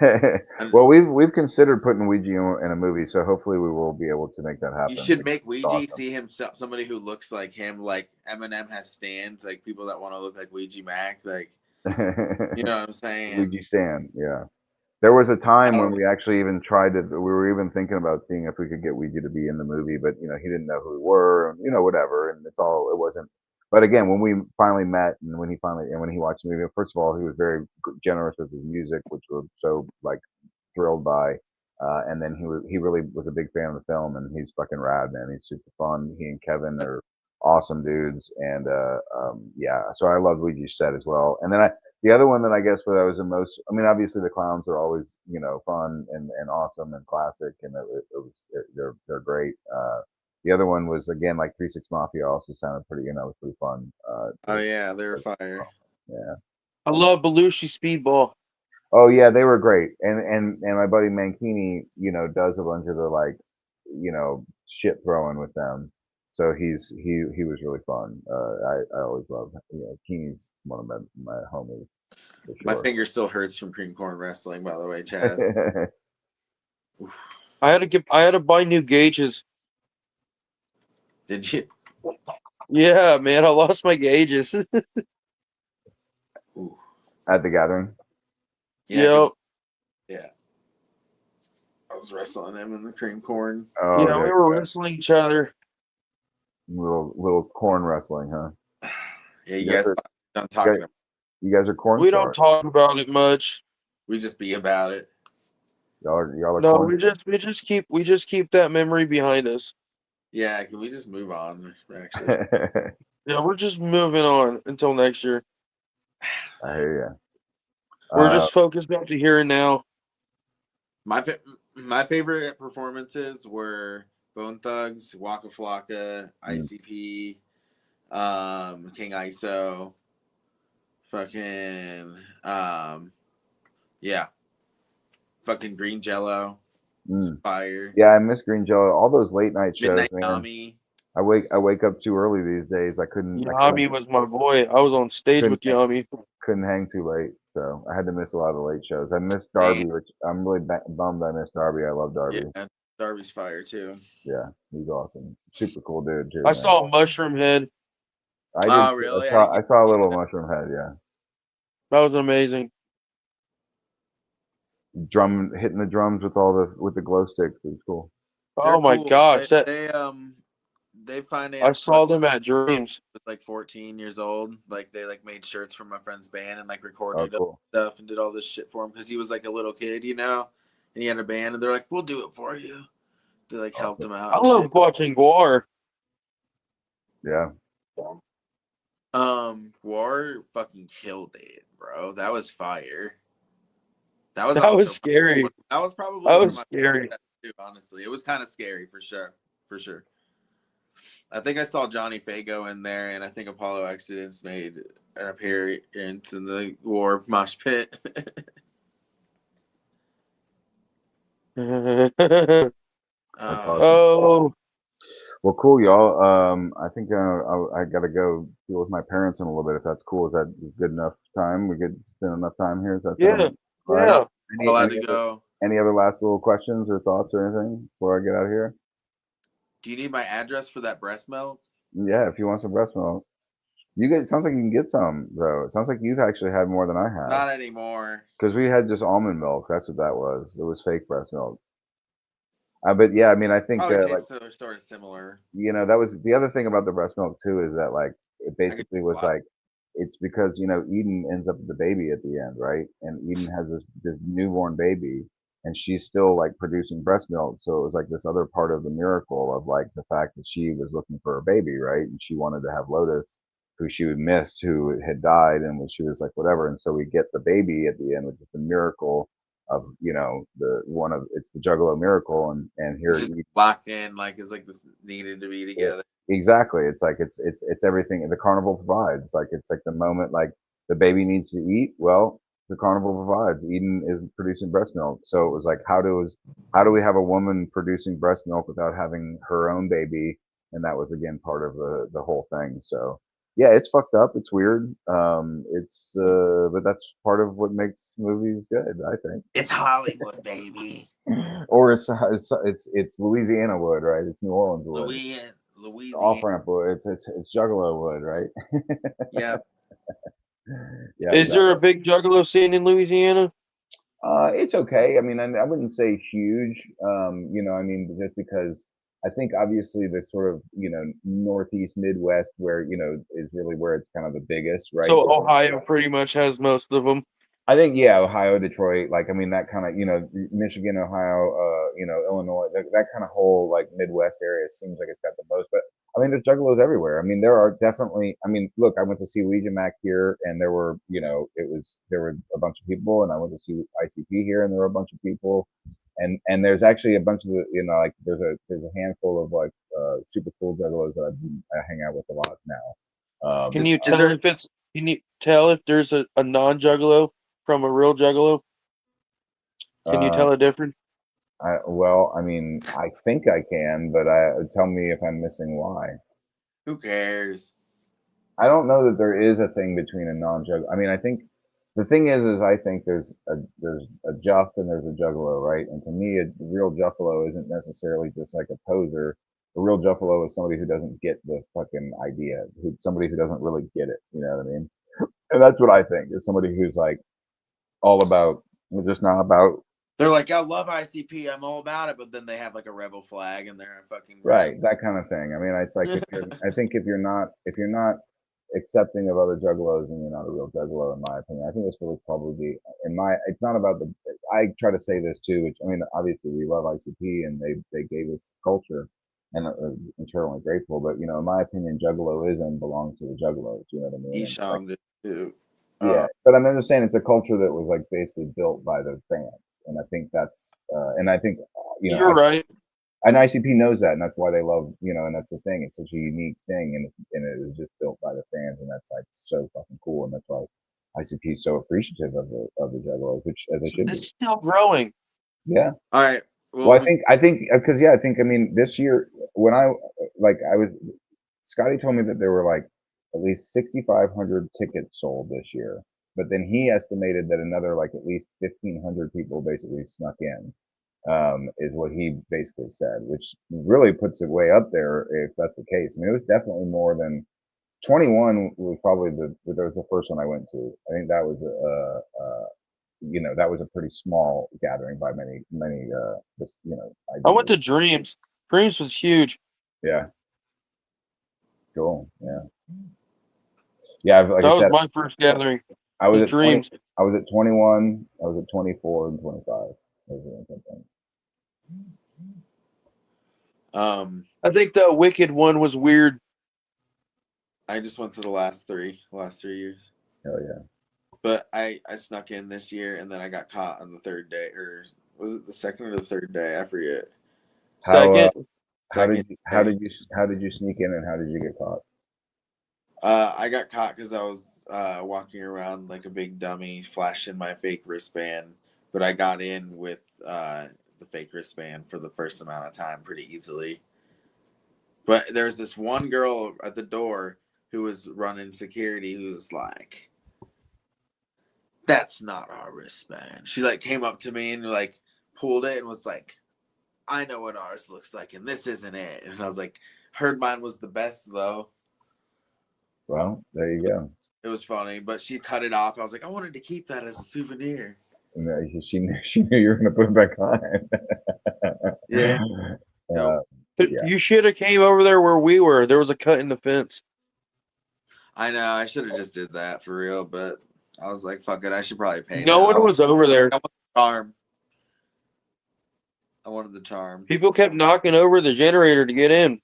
Speaker 3: Well, we've considered putting Ouija in a movie, so hopefully we will be able to make that happen.
Speaker 1: You should make Ouija
Speaker 3: awesome.
Speaker 1: see himself, somebody who looks like him, like Eminem has stands, like people that want to look like Ouija Mac, like you know what I'm saying?
Speaker 3: Ouija stand, yeah. There was a time when
Speaker 1: Oh.
Speaker 3: we actually even tried to. We were even thinking about seeing if we could get Ouija to be in the movie, but you know he didn't know who we were, and you know whatever, and it's all. It wasn't. But again, when we finally met, and when he watched the movie, first of all, he was very generous with his music, which we're so like thrilled by. And then he really was a big fan of the film, and he's fucking rad, man. He's super fun. He and Kevin are awesome dudes, and yeah. So I love Ouija's set as well. And then the other one that I guess where I was the most, I mean, obviously the clowns are always, you know, fun and awesome and classic, and they're great. The other one was again like 3-6 Mafia, also sounded pretty, you know, was pretty fun.
Speaker 1: Oh yeah, they were fire.
Speaker 3: Yeah.
Speaker 2: I love Belushi Speedball.
Speaker 3: Oh yeah, they were great, and my buddy Mankini, you know, does a bunch of the like, you know, shit throwing with them. So he was really fun. I always love, you know, Keeney's one of my homies. For
Speaker 1: My
Speaker 3: sure.
Speaker 1: finger still hurts from cream corn wrestling, by the way, Chaz.
Speaker 2: I had to buy new gauges.
Speaker 1: Did you?
Speaker 2: Yeah, man, I lost my gauges.
Speaker 1: Ooh.
Speaker 3: At the gathering.
Speaker 1: Yeah,
Speaker 2: Yep.
Speaker 1: 'cause- yeah. I was wrestling him in the cream corn.
Speaker 3: Oh,
Speaker 2: Yeah, we were wrestling each other.
Speaker 3: little corn wrestling, huh?
Speaker 1: Yeah, you
Speaker 3: You
Speaker 1: guys
Speaker 3: guys are-
Speaker 1: done talking about
Speaker 3: You guys are corn
Speaker 2: We don't
Speaker 3: stars.
Speaker 2: talk about it much.
Speaker 1: we just be about it.
Speaker 3: Y'all are
Speaker 2: No,
Speaker 3: corn.
Speaker 2: we just keep that memory behind us.
Speaker 1: Yeah, can we just move on? Actually,
Speaker 2: Yeah, we're just moving on until next year.
Speaker 3: I hear you.
Speaker 2: We're just focused on the here and now.
Speaker 1: my favorite performances were Bone Thugs, Waka Flocka, ICP, King ISO, fucking yeah, fucking Green Jello, fire.
Speaker 3: Yeah, I miss Green Jello. All those late night shows,
Speaker 1: Midnight
Speaker 3: man.
Speaker 1: Yami.
Speaker 3: I wake up too early these days. I couldn't
Speaker 2: Yami was my boy. I was on stage with Yami.
Speaker 3: couldn't hang too late, so I had to miss a lot of late shows. I missed Darby, which I'm really bummed I missed Darby. I love Darby.
Speaker 1: Yeah, Darby's fire too.
Speaker 3: Yeah, he's awesome. Super cool dude too.
Speaker 2: I
Speaker 3: man.
Speaker 2: saw Mushroom Head.
Speaker 3: I did.
Speaker 1: Oh, really?
Speaker 3: I saw a little Mushroom Head. Yeah,
Speaker 2: That was amazing.
Speaker 3: hitting the drums with the glow sticks. It was cool.
Speaker 1: They're
Speaker 2: Oh my
Speaker 1: cool.
Speaker 2: gosh,
Speaker 1: They financed.
Speaker 2: I saw them at Dreams.
Speaker 1: Like 14 years old. Like they like made shirts for my friend's band and like
Speaker 3: Oh,
Speaker 1: recorded
Speaker 3: cool.
Speaker 1: stuff and did all this shit for him because he was like a little kid, you know, and he had a band and they're like, we'll do it for you. They like helped him out.
Speaker 2: I
Speaker 1: and
Speaker 2: love
Speaker 1: shit.
Speaker 2: watching Guar.
Speaker 3: Yeah.
Speaker 1: War fucking killed it, bro. That was fire. That
Speaker 2: was scary.
Speaker 1: That was probably
Speaker 2: That
Speaker 1: one
Speaker 2: was
Speaker 1: of my
Speaker 2: scary.
Speaker 1: favorites too, honestly. It was kind of scary for sure. I think I saw Johnny Fago in there, and I think Apollo Accidents made an appearance in the War mosh pit.
Speaker 2: Oh,
Speaker 3: Well, cool, y'all. I think I got to go deal with my parents in a little bit. If that's cool, is that good enough time? We could spend enough time here. Is that
Speaker 2: yeah,
Speaker 3: sound all right?
Speaker 2: yeah.
Speaker 1: Allowed to go.
Speaker 3: Any other last little questions or thoughts or anything before I get out of here?
Speaker 1: Do you need my address for that breast milk?
Speaker 3: Yeah, if you want some breast milk, it sounds like you can get some though. It sounds like you've actually had more than I have.
Speaker 1: Not anymore.
Speaker 3: Because we had just almond milk. That's what that was. It was fake breast milk. But yeah, I mean, I think
Speaker 1: Probably
Speaker 3: like
Speaker 1: tastes sort of similar.
Speaker 3: you know, that was the other thing about the breast milk too, is that like it basically was like it's because, you know, Eden ends up with the baby at the end, right? And Eden has this newborn baby, and she's still like producing breast milk. So it was like this other part of the miracle of like the fact that she was looking for a baby, right? And she wanted to have Lotus, who she missed, who had died, and she was like whatever. And so we get the baby at the end, which is the miracle of, you know, it's the Juggalo miracle, and here
Speaker 1: Just locked in, like is like this needed to be together.
Speaker 3: Exactly. It's like it's everything the carnival provides. Like it's like the moment like the baby needs to eat. Well, the carnival provides. Eden is producing breast milk, so it was like, how do we have a woman producing breast milk without having her own baby? And that was again part of the whole thing. So yeah, it's fucked up. It's weird. But that's part of what makes movies good, I think.
Speaker 1: It's Hollywood, baby.
Speaker 3: Or it's Louisiana wood, right? It's New Orleans wood. Off
Speaker 1: Louisiana.
Speaker 3: ramp wood. It's Juggalo wood, right?
Speaker 1: Yep.
Speaker 3: Yeah.
Speaker 2: Is there a big Juggalo scene in Louisiana?
Speaker 3: It's okay. I mean, I wouldn't say huge. I mean, just because I think obviously the sort of Northeast Midwest where is really where it's kind of the biggest, right?
Speaker 2: So Ohio pretty much has most of them.
Speaker 3: I think Ohio, Detroit, like I mean that kind of Michigan, Ohio, Illinois, that kind of whole like Midwest area seems like it's got the most. But I mean, there's juggalos everywhere. I mean, there are definitely. I mean, look, I went to see Legion Mac here, and there were there were a bunch of people, and I went to see ICP here, and there were a bunch of people, and there's actually a bunch of like there's a handful of like super cool juggalos that I hang out with a lot now.
Speaker 2: Can you tell if there's a non-Juggalo from a real Juggalo? Can you tell a difference?
Speaker 3: I mean, I think I can, but tell me if I'm missing why.
Speaker 1: Who cares?
Speaker 3: I don't know that there is a thing between a non-jug. I mean, I think the thing is I think there's a Juff and there's a Juggalo, right? And to me, a real Juffalo isn't necessarily just like a poser. A real Juffalo is somebody who doesn't get the fucking idea, somebody who doesn't really get it. You know what I mean? And that's what I think is somebody who's like all about, just not about.
Speaker 1: They're like, I love ICP, I'm all about it, but then they have like a rebel flag and they're a fucking
Speaker 3: right, that kind of thing. I mean, it's like I think if you're not accepting of other juggalos, and you're not a real juggalo, in my opinion. I think this would probably be it's not about I try to say this too, which I mean, obviously we love ICP and they gave us culture and eternally grateful, but in my opinion, juggaloism belongs to the juggalos. You know what I mean?
Speaker 1: Esham did too.
Speaker 3: Yeah, but I'm just saying it's a culture that was like basically built by the fans, and I think that's and I think
Speaker 2: you're right.
Speaker 3: And ICP knows that, and that's why they love, and that's the thing. It's such a unique thing, and it was just built by the fans, and that's like so fucking cool, and that's why ICP is so appreciative of the Juggalos, which as they should be.
Speaker 2: It's still growing.
Speaker 3: Yeah.
Speaker 1: All right.
Speaker 3: Well, I think because I mean this year when Scotty told me that there were like at least 6,500 tickets sold this year, but then he estimated that another like at least 1,500 people basically snuck in. Is what he basically said, which really puts it way up there if that's the case. I mean, it was definitely more than 21 was probably that was the first one I went to. I think that was that was a pretty small gathering by many.
Speaker 2: I went to Dreams. Dreams was huge.
Speaker 3: Yeah. Cool. Yeah. Yeah. Like
Speaker 2: that
Speaker 3: I said,
Speaker 2: was my first gathering.
Speaker 3: I was at
Speaker 2: Dreams.
Speaker 3: I was at 21. I was at 24 and 25.
Speaker 2: I think the Wicked one was weird.
Speaker 1: I just went to the last 3 years.
Speaker 3: Hell yeah.
Speaker 1: But I snuck in this year, and then I got caught on the third day, or was it the second or the third day? I forget.
Speaker 3: How did you sneak in, and how did you get caught?
Speaker 1: I got caught because I was walking around like a big dummy, flashing my fake wristband. But I got in with the fake wristband for the first amount of time pretty easily. But there was this one girl at the door who was running security who was like, "That's not our wristband." She like came up to me and like pulled it and was like, "I know what ours looks like, and this isn't it." And I was like, "Heard mine was the best though."
Speaker 3: Well, there you go.
Speaker 1: It was funny, but she cut it off. I was like, I wanted to keep that as a souvenir.
Speaker 3: She knew you were going to put it back on.
Speaker 1: Yeah.
Speaker 2: You should have came over there where we were. There was a cut in the fence.
Speaker 1: I know. I should have just did that for real, but I was like, fuck it. I should probably pay.
Speaker 2: No one was over there.
Speaker 1: I wanted the charm.
Speaker 2: People kept knocking over the generator to get in.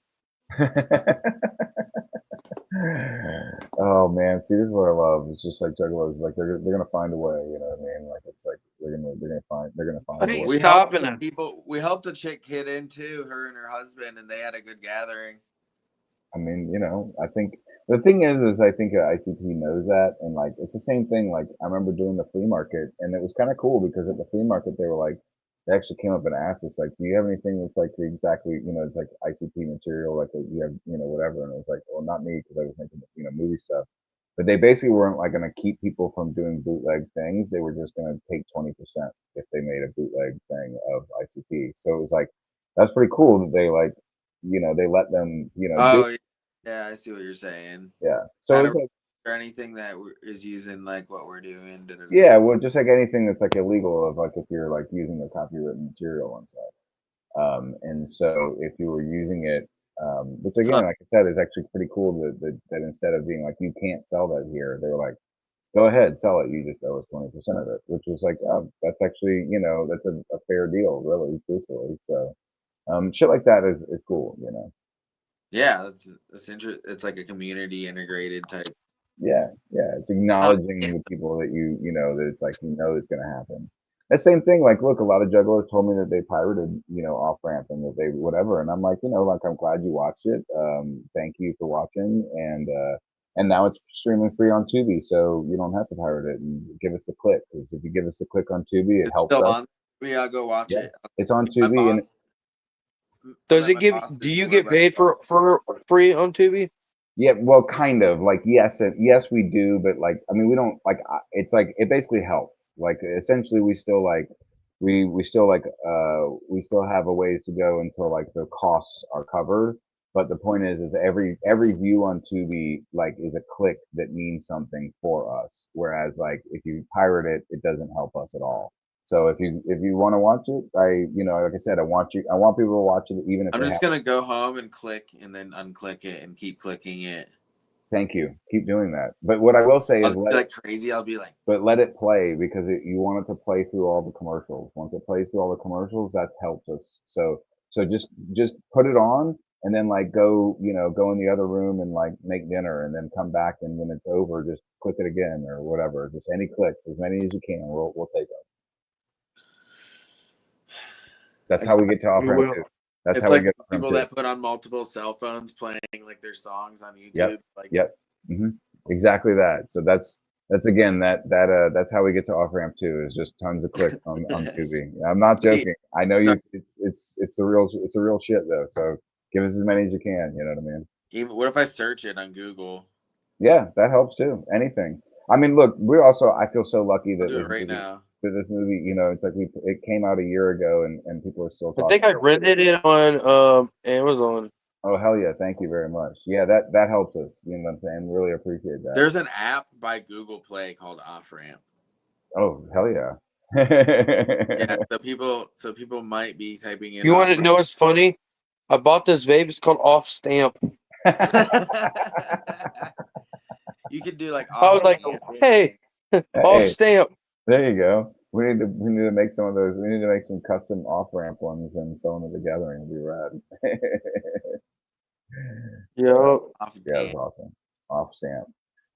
Speaker 3: Oh man, see, this is what I love. It's just like juggalos, like they're gonna find a way. You know what I mean? Like it's like they're gonna find a way.
Speaker 1: We helped a chick kid in too, her and her husband, and they had a good gathering.
Speaker 3: I mean, I think The thing is I think ICP knows that, and like it's the same thing. Like I remember doing the flea market, and it was kind of cool because at the flea market they were like, they actually came up and asked us like, do you have anything that's like exactly, it's like ICP material, like you have, whatever. And it was like, well, not me because I was making, movie stuff. But they basically weren't like going to keep people from doing bootleg things. They were just going to take 20% if they made a bootleg thing of ICP. So it was like, that's pretty cool that they like, they let them, do.
Speaker 1: Oh yeah, I see what you're saying.
Speaker 3: Yeah.
Speaker 1: I
Speaker 3: So
Speaker 1: don't
Speaker 3: it's like,
Speaker 1: or anything that is using like what we're doing.
Speaker 3: yeah, well, just like anything that's like illegal, of like if you're like using the copywritten material and stuff. And so if you were using it, which again, like I said, is actually pretty cool that instead of being like, you can't sell that here, they were like, go ahead, sell it. You just owe us 20% of it, which was like, that's actually, that's a fair deal, really, truthfully. So, shit like that is cool,
Speaker 1: Yeah, that's interesting. It's like a community integrated type.
Speaker 3: Yeah, it's acknowledging the people that that it's like, it's going to happen. The same thing, like, look, a lot of jugglers told me that they pirated, off ramp and that they whatever, and I'm like, like, I'm glad you watched it. Thank you for watching, and now it's streaming free on Tubi, so you don't have to pirate it and give us a click, because if you give us a click on Tubi, it
Speaker 1: It's
Speaker 3: helps
Speaker 1: still
Speaker 3: us.
Speaker 1: on. Maybe I'll go watch
Speaker 3: Yeah,
Speaker 1: it.
Speaker 3: it's on
Speaker 1: My
Speaker 3: Tubi, and
Speaker 1: boss.
Speaker 2: Does it give? Do you get paid for free on Tubi?
Speaker 3: yeah, well, kind of like yes, we do, but like I mean, we don't like. It's like it basically helps. Like essentially, we still like we still like we still have a ways to go until like the costs are covered. But the point is every view on Tubi like is a click that means something for us. Whereas like if you pirate it, it doesn't help us at all. So if you want to watch it, like I said, I want people to watch it even if
Speaker 1: I'm
Speaker 3: they
Speaker 1: just
Speaker 3: have.
Speaker 1: gonna go home and click and then unclick it and keep clicking it.
Speaker 3: Thank you. Keep doing that. But what I will say
Speaker 1: I'll
Speaker 3: is
Speaker 1: just be like crazy. I'll be like,
Speaker 3: let it play because you want it to play through all the commercials. Once it plays through all the commercials, that's helped us. So just put it on and then like go in the other room and like make dinner and then come back, and when it's over, just click it again or whatever. Just any clicks, as many as you can. We'll take them. That's how we get to
Speaker 2: We
Speaker 3: off-ramp
Speaker 2: will.
Speaker 3: too. That's
Speaker 1: it's
Speaker 3: how we
Speaker 1: like
Speaker 3: get off-ramp
Speaker 1: people
Speaker 3: too.
Speaker 1: that put on multiple cell phones playing like their songs on YouTube.
Speaker 3: Yep.
Speaker 1: Like,
Speaker 3: Yep. Exactly that. So that's again that's how we get to off ramp too, is just tons of clicks on Tubi. I'm not joking. I know you. It's a real shit though. So give us as many as you can. You know what I mean?
Speaker 1: even what if I search it on Google?
Speaker 3: Yeah, that helps too. Anything. I mean, look, I feel so lucky
Speaker 1: I'll
Speaker 3: that
Speaker 1: do it right now.
Speaker 3: this movie, it's like it came out a year ago and people are still
Speaker 2: I
Speaker 3: talking
Speaker 2: think I
Speaker 3: about it.
Speaker 2: rented it on Amazon.
Speaker 3: Oh hell yeah, thank you very much. Yeah, that helps us. You know what I'm saying? Really appreciate that.
Speaker 1: There's an app by Google Play called Off Ramp.
Speaker 3: Oh hell yeah.
Speaker 1: Yeah, so people might be typing in.
Speaker 2: You want to know what's funny? I bought this vape. It's called Off Stamp.
Speaker 1: You could do like
Speaker 2: I was like, hey, Off
Speaker 3: Hey,
Speaker 2: Stamp.
Speaker 3: there you go. We need to make some of those. We need to make some custom off ramp ones and sell them at the gathering. It'd be rad.
Speaker 2: Yeah.
Speaker 1: off
Speaker 3: Yeah, that's awesome. Off stamp.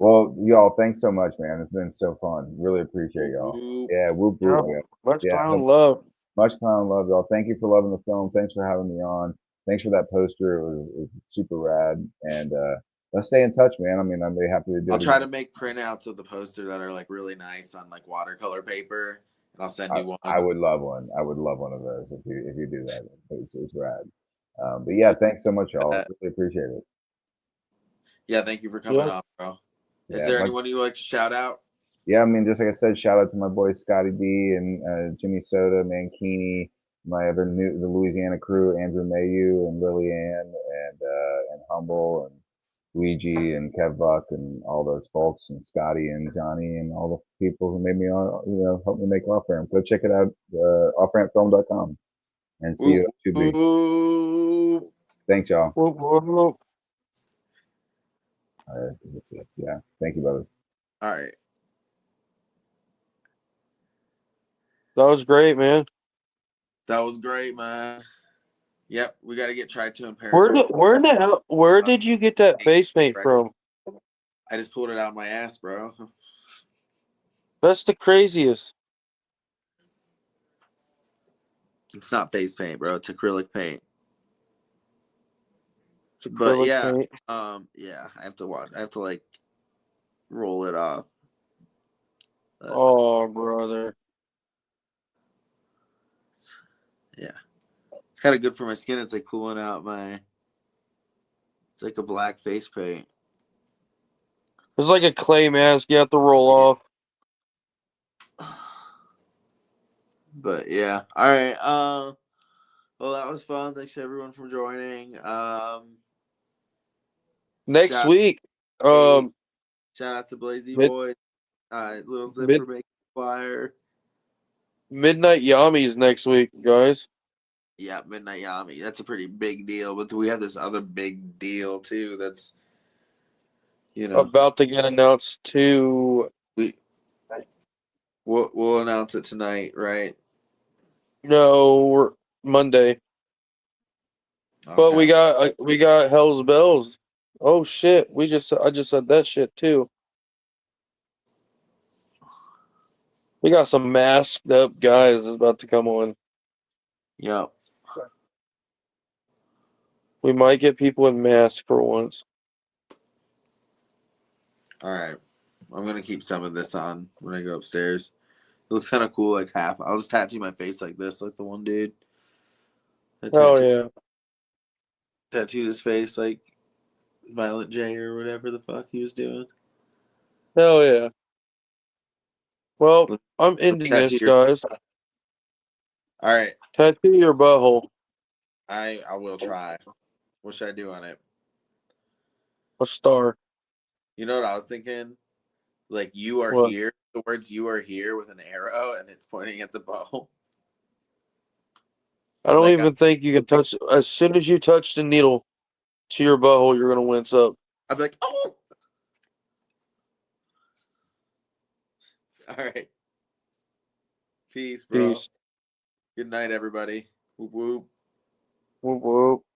Speaker 3: Well, y'all, thanks so much, man. It's been so fun. Really appreciate y'all. Yeah, whoop whoop.
Speaker 2: Yeah.
Speaker 3: Yeah,
Speaker 2: Much
Speaker 3: yeah.
Speaker 2: clown love.
Speaker 3: Much clown love, y'all. Thank you for loving the film. Thanks for having me on. Thanks for that poster. It was super rad. And let's stay in touch, man. I mean, I'm really happy to do
Speaker 1: I'll
Speaker 3: it
Speaker 1: try
Speaker 3: again.
Speaker 1: to make printouts of the poster that are like really nice on like watercolor paper, and I'll send you one.
Speaker 3: I would love one. I would love one of those if you do that. It's rad. But yeah, thanks so much, y'all. Really appreciate it.
Speaker 1: Yeah, thank you for coming
Speaker 2: Yeah.
Speaker 1: on, bro. Is
Speaker 3: Yeah,
Speaker 1: there anyone you would like to shout out?
Speaker 3: yeah, I mean, just like I said, shout out to my boy Scotty D and Jimmy Soda, Mankini, the Louisiana crew, Andrew Mayu and Lily Ann and Humble and Luigi and Kev Buck and all those folks and Scotty and Johnny and all the people who made me help me make Off Ramp. Go check it out, offrampfilm.com, and see you at 2B.
Speaker 1: Ooh.
Speaker 3: Thanks, y'all.
Speaker 2: Whoop, whoop, whoop.
Speaker 3: All right, that's it. Yeah, thank you, brothers.
Speaker 1: All right.
Speaker 2: That was great, man.
Speaker 1: That was great, man. Yep, we got to get Try to and Paragon.
Speaker 2: Where did you get that face paint from?
Speaker 1: I just pulled it out of my ass, bro.
Speaker 2: That's the craziest.
Speaker 1: It's not face paint, bro. It's acrylic paint.
Speaker 2: It's
Speaker 1: But
Speaker 2: acrylic
Speaker 1: yeah,
Speaker 2: paint.
Speaker 1: yeah, I have to watch. I have to like roll it off. But,
Speaker 2: Oh, brother.
Speaker 1: yeah, it's kind of good for my skin. It's like pulling out my. It's like a black face paint.
Speaker 2: It's like a clay mask you have to roll
Speaker 1: Yeah.
Speaker 2: off.
Speaker 1: But yeah, all right. Well, that was fun. Thanks everyone for joining.
Speaker 2: Next
Speaker 1: Shout
Speaker 2: week,
Speaker 1: hey,
Speaker 2: um,
Speaker 1: shout out to Blazy
Speaker 2: mid,
Speaker 1: Boy, Little Zip
Speaker 2: mid
Speaker 1: for making the flyer.
Speaker 2: Midnight Yami's next week, guys.
Speaker 1: Yeah, Midnight Yami. That's a pretty big deal. But we have this other big deal too. That's
Speaker 2: About to get announced too.
Speaker 1: we we'll announce it tonight, right?
Speaker 2: No, Monday. But
Speaker 1: Okay.
Speaker 2: we got Hell's Bells. Oh shit! I just said that shit too. We got some masked up guys that's about to come on.
Speaker 1: Yep.
Speaker 2: We might get people in masks for once.
Speaker 1: All right. I'm gonna keep some of this on when I go upstairs. It looks kind of cool, like half. I'll just tattoo my face like this, like the one dude that
Speaker 2: Oh yeah.
Speaker 1: tattooed his face like Violent J or whatever the fuck he was doing.
Speaker 2: Hell yeah. Well,
Speaker 1: Look,
Speaker 2: I'm ending
Speaker 1: tattoo
Speaker 2: this,
Speaker 1: your.
Speaker 2: guys.
Speaker 1: All right.
Speaker 2: Tattoo your butthole.
Speaker 1: I will try. What should I do on it?
Speaker 2: A star.
Speaker 1: You know what I was thinking? Like you are
Speaker 2: What?
Speaker 1: here. The words "you are here" with an arrow, and it's pointing at the bow.
Speaker 2: I don't
Speaker 1: Like
Speaker 2: even think you can touch. As soon as you touch the needle to your butthole, you're gonna wince up.
Speaker 1: I'm like, oh. All right. Peace, bro.
Speaker 2: Peace.
Speaker 1: Good night, everybody. Whoop whoop.
Speaker 2: Whoop whoop.